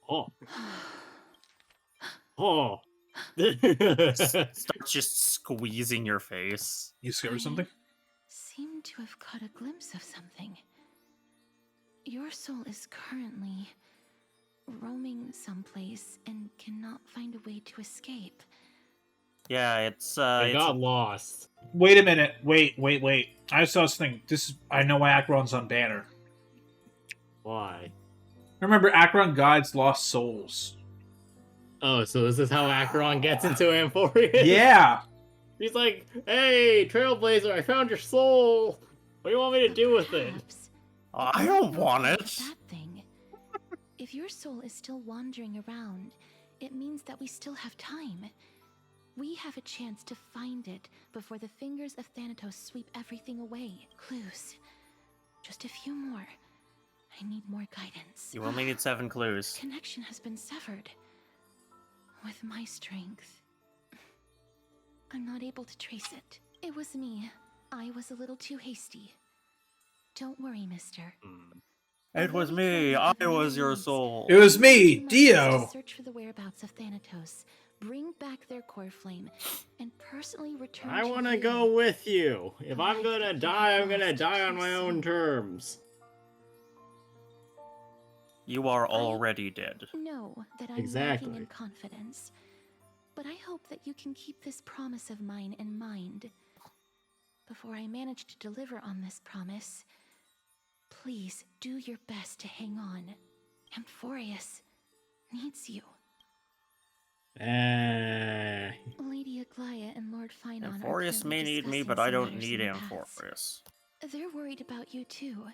Oh. Oh. Starts just squeezing your face. You discovered something? Seem to have caught a glimpse of something. Your soul is currently roaming someplace and cannot find a way to escape. Yeah, it's I got lost. Wait a minute. Wait. I saw something. I know why Acheron's on banner. Why? Remember, Acheron guides lost souls. Oh, so this is how Acheron gets into Amphoria? Yeah. He's like, hey, Trailblazer, I found your soul. What do you want me to do with it? Perhaps I don't want not it. a bad thing. If your soul is still wandering around, it means that we still have time. We have a chance to find it before the fingers of Thanatos sweep everything away. Clues. Just a few more. I need more guidance. You only need 7 clues. Connection has been severed. With my strength, I'm not able to trace it. It was me. I was a little too hasty. Don't worry, mister. It was me. I was your soul. It was me, Do my best Dio. to search for the whereabouts of Thanatos, bring back their core flame, and personally return I to want to you. go with you. If I'm gonna die, I'm gonna die on my own terms. You are already dead. Know that I'm Exactly. lacking in confidence, but I hope that you can keep this promise of mine in mind. Before I manage to deliver on this promise, please do your best to hang on. Amphorius needs you. Lady Aglaia and Lord Finon are Amphorius currently may need me, discussing but I some don't matters need in the past. Amphorius. They're worried about you too.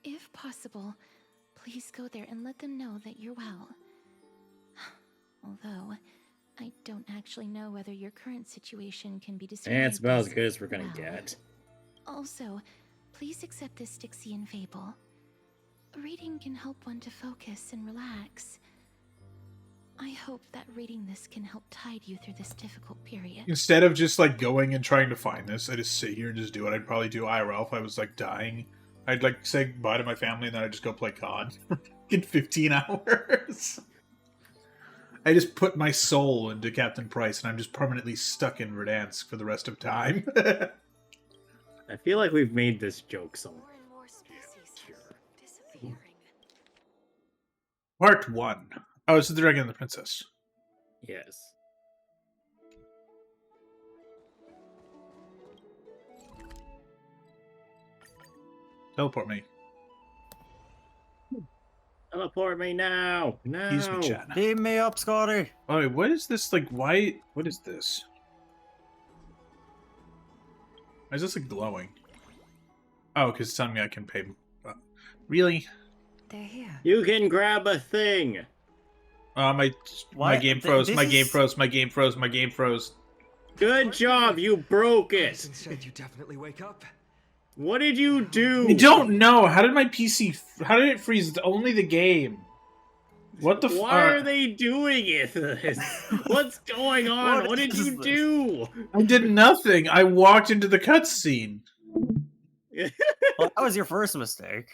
If possible, please go there and let them know that you're well. Although, I don't actually know whether your current situation can be described And it's about as as good as we're gonna well. get. Also, please accept this Styxian fable. Reading can help one to focus and relax. I hope that reading this can help tide you through this difficult period. Instead of just like going and trying to find this, I just sit here and just do it. I'd probably do IRL if I was like dying. I'd like say bye to my family and then I'd just go play COD in 15 hours. I just put my soul into Captain Price and I'm just permanently stuck in Verdansk for the rest of time. I feel like we've made this joke somewhere. More and more species disappearing. Part 1. Oh, this is the Dragon and the Princess. Yes. Teleport me. Teleport me now! Now! Use me, chat. Beam me up, Scotty. Oh, wait, what is this? Like, why? What is this? Why is this like glowing? Oh, because it's telling me I can pay. Really? They're here. You can grab a thing! My What? game froze. This My game is- froze. My game froze. My game froze. Good job, you broke it! Tyson said you definitely wake up. What did you do? I don't know. How did my PC? How did it freeze? It's only the game. What the? Why are they doing it? What's going on? What What did is you this? do? I did nothing. I walked into the cutscene. Well, that was your first mistake.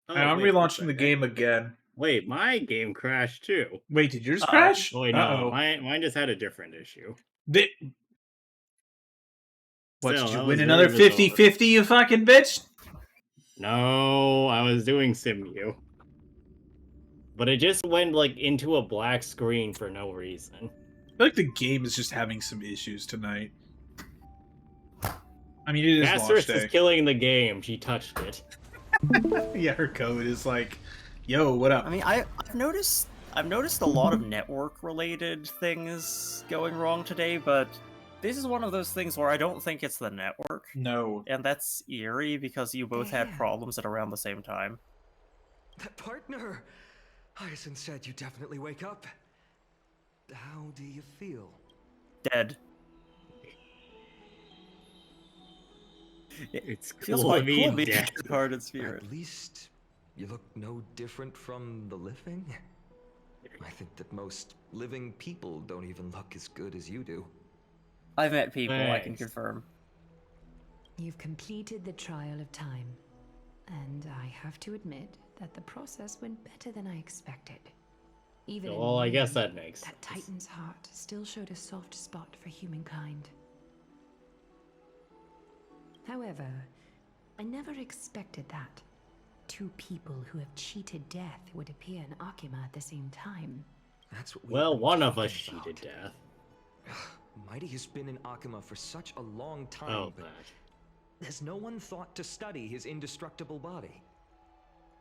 Oh, And I'm wait a relaunching the second. game again. Wait, my game crashed too. Wait, did yours Uh-oh. crash? Oh wait, no, Uh-oh. mine just had a different issue. What, Still, did you that win was another very bizarre. 50-50, you fucking bitch? No, I was doing Simu. But it just went like into a black screen for no reason. I feel like the game is just having some issues tonight. I mean, it is launch Castorice day. is killing the game. She touched it. Yeah, her code is like, yo, what up? I mean, I've noticed a lot of network-related things going wrong today, but this is one of those things where I don't think it's the network, No. and that's eerie because you both had Yeah. problems at around the same time. That partner! Hyacin said you definitely wake up. how do you feel? Dead. It's Feels cool to quite be cool being dead. a good-hearted spirit. At least you look no different from the living. I think that most living people don't even look as good as you do. I've met people, I can Thanks. confirm. You've completed the trial of time, and I have to admit that the process went better than I expected. Even Well, I in guess me, that makes that sense. Titan's heart still showed a soft spot for humankind. However, I never expected that. Two people who have cheated death would appear in Akima at the same time. That's what we've Well, been one of us talking cheated about. death. Mighty has been in Akima for such a long time, Oh, but that. has no one thought to study his indestructible body?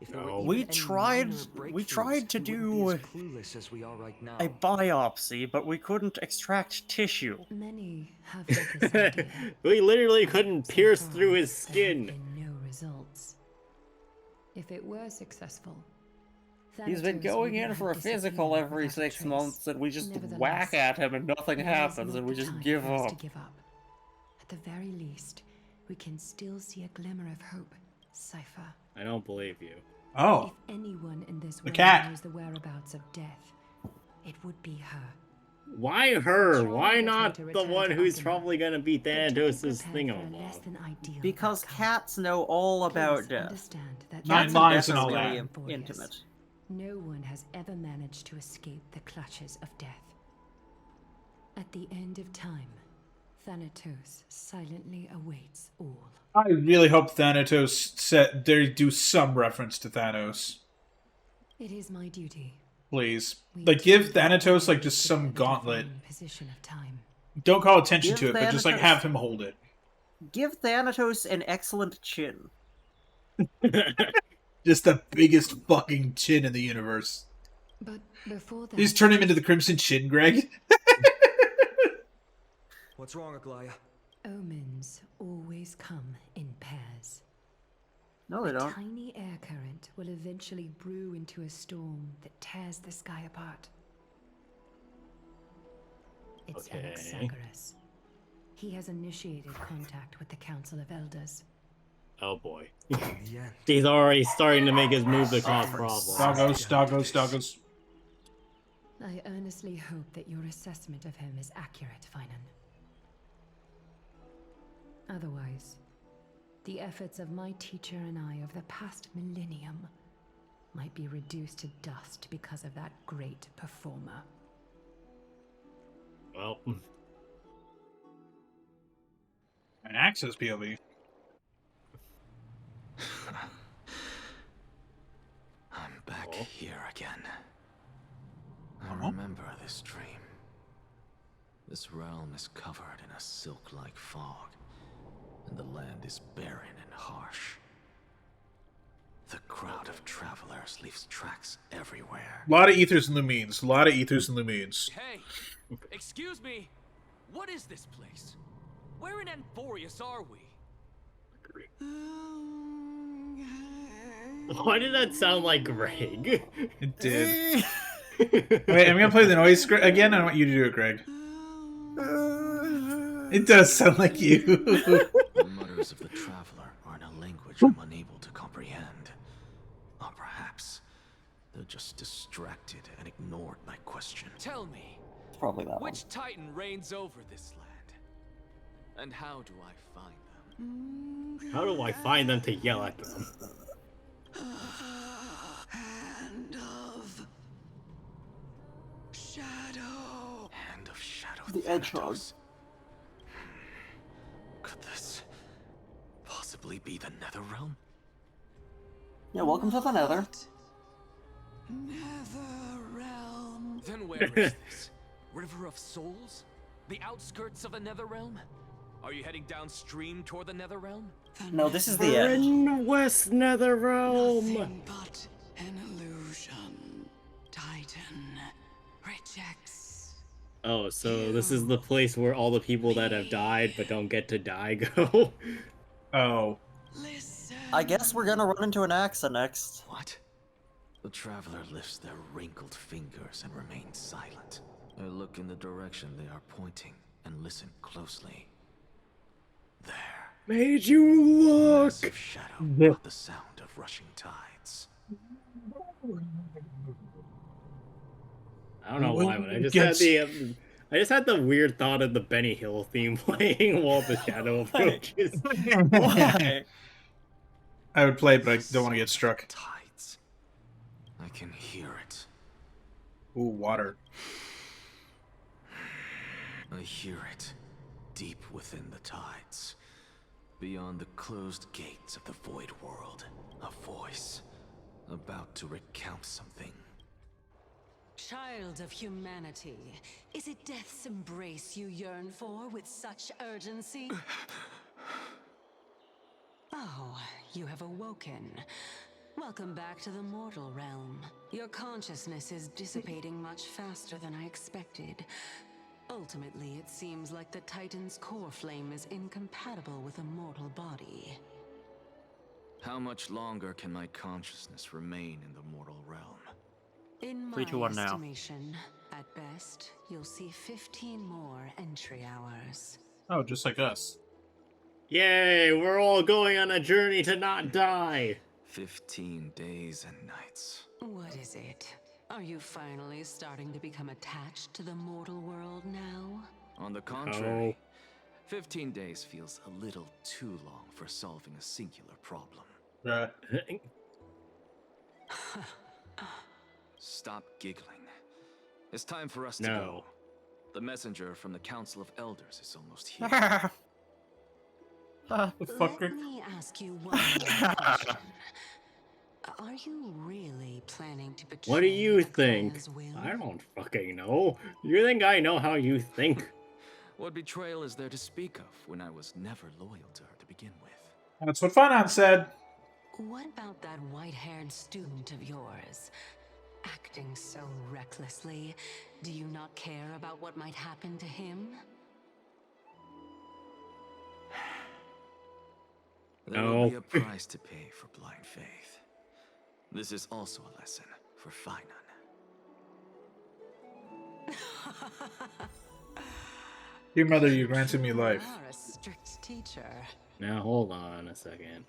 If there were No. even We any tried- minor we tried breakthroughs, to we wouldn't be do as clueless as we are right now. A biopsy, but we couldn't extract tissue. Many have had this idea. We literally but couldn't so pierce far, through his there have skin. been no results. If it were successful, He's been Thanatos going wouldn't in have for a physical disappeared every without a 6 trace. months, and we just Nevertheless, whack at him and nothing now is happens, not and we the just time give for us up. to give up. At the very least, we can still see a glimmer of hope, Cypher. I don't believe you. Oh, If anyone in this The world cat. knows the whereabouts of death, it would be her. Why her? Try Why and get her not to the return one to who's Akima. probably gonna be But do be Thanatos' prepared for a thingamabob? less than ideal Because outcome. cats know all about Please death. understand that Nine Cats no and lives death and are all really that. intimate. No one has ever managed to escape the clutches of death. At the end of time, Thanatos silently awaits all. I really hope Thanatos said they do some reference to Thanos. It is my duty. Please. We Like, give too Thanatos, like, are just to some the gauntlet. divine position of time. Don't call attention Give to it, but just, like, Thanatos- have him hold it. Give Thanatos an excellent chin. Just the biggest fucking chin in the universe. But before that, Please turn him into the Crimson Chin, Greg. What's wrong, Aglaya? omens always come in pairs. No, they A don't. tiny air current will eventually brew into a storm that tears the sky apart. It's Okay. Anaxagoras. He has initiated contact with the Council of Elders. Oh boy. Yeah. He's already starting to make his move to cause problems. Doggos. I earnestly hope that your assessment of him is accurate, Finan. Otherwise, the efforts of my teacher and I of the past millennium might be reduced to dust because of that great performer. Well, An Access POV. I'm back Oh. here again. I Uh-huh. remember this dream. This realm is covered in a silk-like fog, and the land is barren and harsh. The crowd of travelers leaves tracks everywhere. A lot of ethers and lumines. Hey, excuse me. What is this place? Where in Anforius are we? why did that sound like Greg? It did. Wait, I'm gonna play the noise again. I want you to do it, Greg. It does sound like you. The mutters of the traveler are in a language I'm unable to comprehend. Or perhaps they're just distracted and ignored my question. Tell me, It's probably that one. which Titan reigns over this land? And how do I find them? How do I find them to yell at them? Hand of Shadow. Hand of Shadow. The Edgehog. Thanatos. Could this possibly be the Nether Realm? Yeah, welcome to the Nether. Nether Realm. Then where is this? River of Souls? The outskirts of the Netherrealm? Are you heading downstream toward the Netherrealm? No, this is the edge. In West Nether Realm. Nothing but an illusion. Titan rejects. Oh, so this is the place where all the people that have died but don't get to die go. Oh. Listen. I guess we're gonna run into an Axa next. What? The traveler lifts their wrinkled fingers and remains silent. I look in the direction they are pointing and listen closely. There. Made you look! Massive shadow brought the sound of rushing tides. I don't know why, but I just had the weird thought of the Benny Hill theme playing while the shadow approaches. Why? I would play it, but I don't want to get struck. Tides. I can hear it. Ooh, water. I hear it, deep within the tides. Beyond the closed gates of the void world, a voice, about to recount something. Child of humanity, is it death's embrace you yearn for with such urgency? Oh, you have awoken. Welcome back to the mortal realm. Your consciousness is dissipating much faster than I expected. Ultimately, it seems like the Titan's core flame is incompatible with a mortal body. How much longer can my consciousness remain in the mortal realm? In my 3, 2, 1 now. estimation, at best, you'll see 15 more entry hours. Oh, just like us. Yay, we're all going on a journey to not die! 15 days and nights. What is it? Are you finally starting to become attached to the mortal world now? On the contrary, 15 days feels a little too long for solving a singular problem. Stop giggling. It's time for us to go. The messenger from the Council of Elders is almost here. Let me ask you one more question. Are you really planning to betray What do you think? Akaya's will? I don't fucking know. You think I know how you think? What betrayal is there to speak of when I was never loyal to her to begin with? That's what Fanon said. What about that white-haired student of yours? Acting so recklessly, do you not care about what might happen to him? There will be a price to pay for blind faith. This is also a lesson for Finan. Dear mother, you granted me life. You are a strict teacher. Now hold on a second.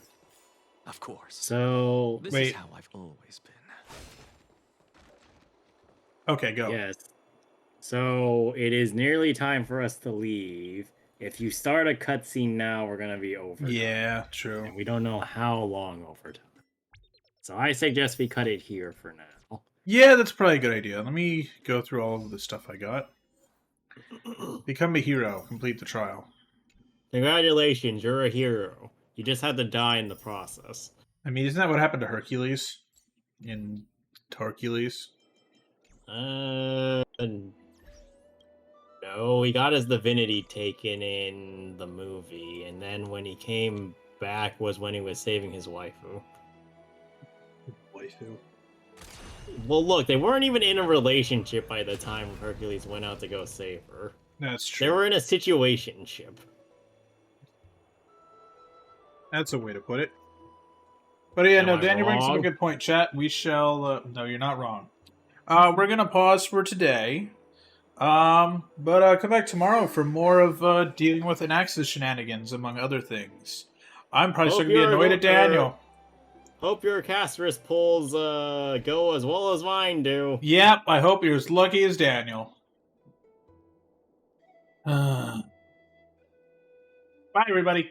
Of course. So This wait. is how I've always been. Okay, go. Yes. So it is nearly time for us to leave. If you start a cutscene now, we're gonna be over. Yeah, true. And we don't know how long overtime. So I suggest we cut it here for now. Yeah, that's probably a good idea. Let me go through all of the stuff I got. Become a hero. Complete the trial. Congratulations, you're a hero. You just had to die in the process. I mean, isn't that what happened to Hercules? In Hercules? No, he got his divinity taken in the movie, and then when he came back was when he was saving his waifu. Waifu? Well, look, they weren't even in a relationship by the time Hercules went out to go save her. That's true. They were in a situationship. That's a way to put it. But yeah, Am no, I Daniel brings up a wrong? good point, chat. We shall... no, you're not wrong. We're going to pause for today. But come back tomorrow for more of dealing with Anax's shenanigans, among other things. I'm probably still going to be annoyed at Daniel. Hope your Castorice pulls go as well as mine do. Yep, I hope you're as lucky as Daniel. Bye, everybody.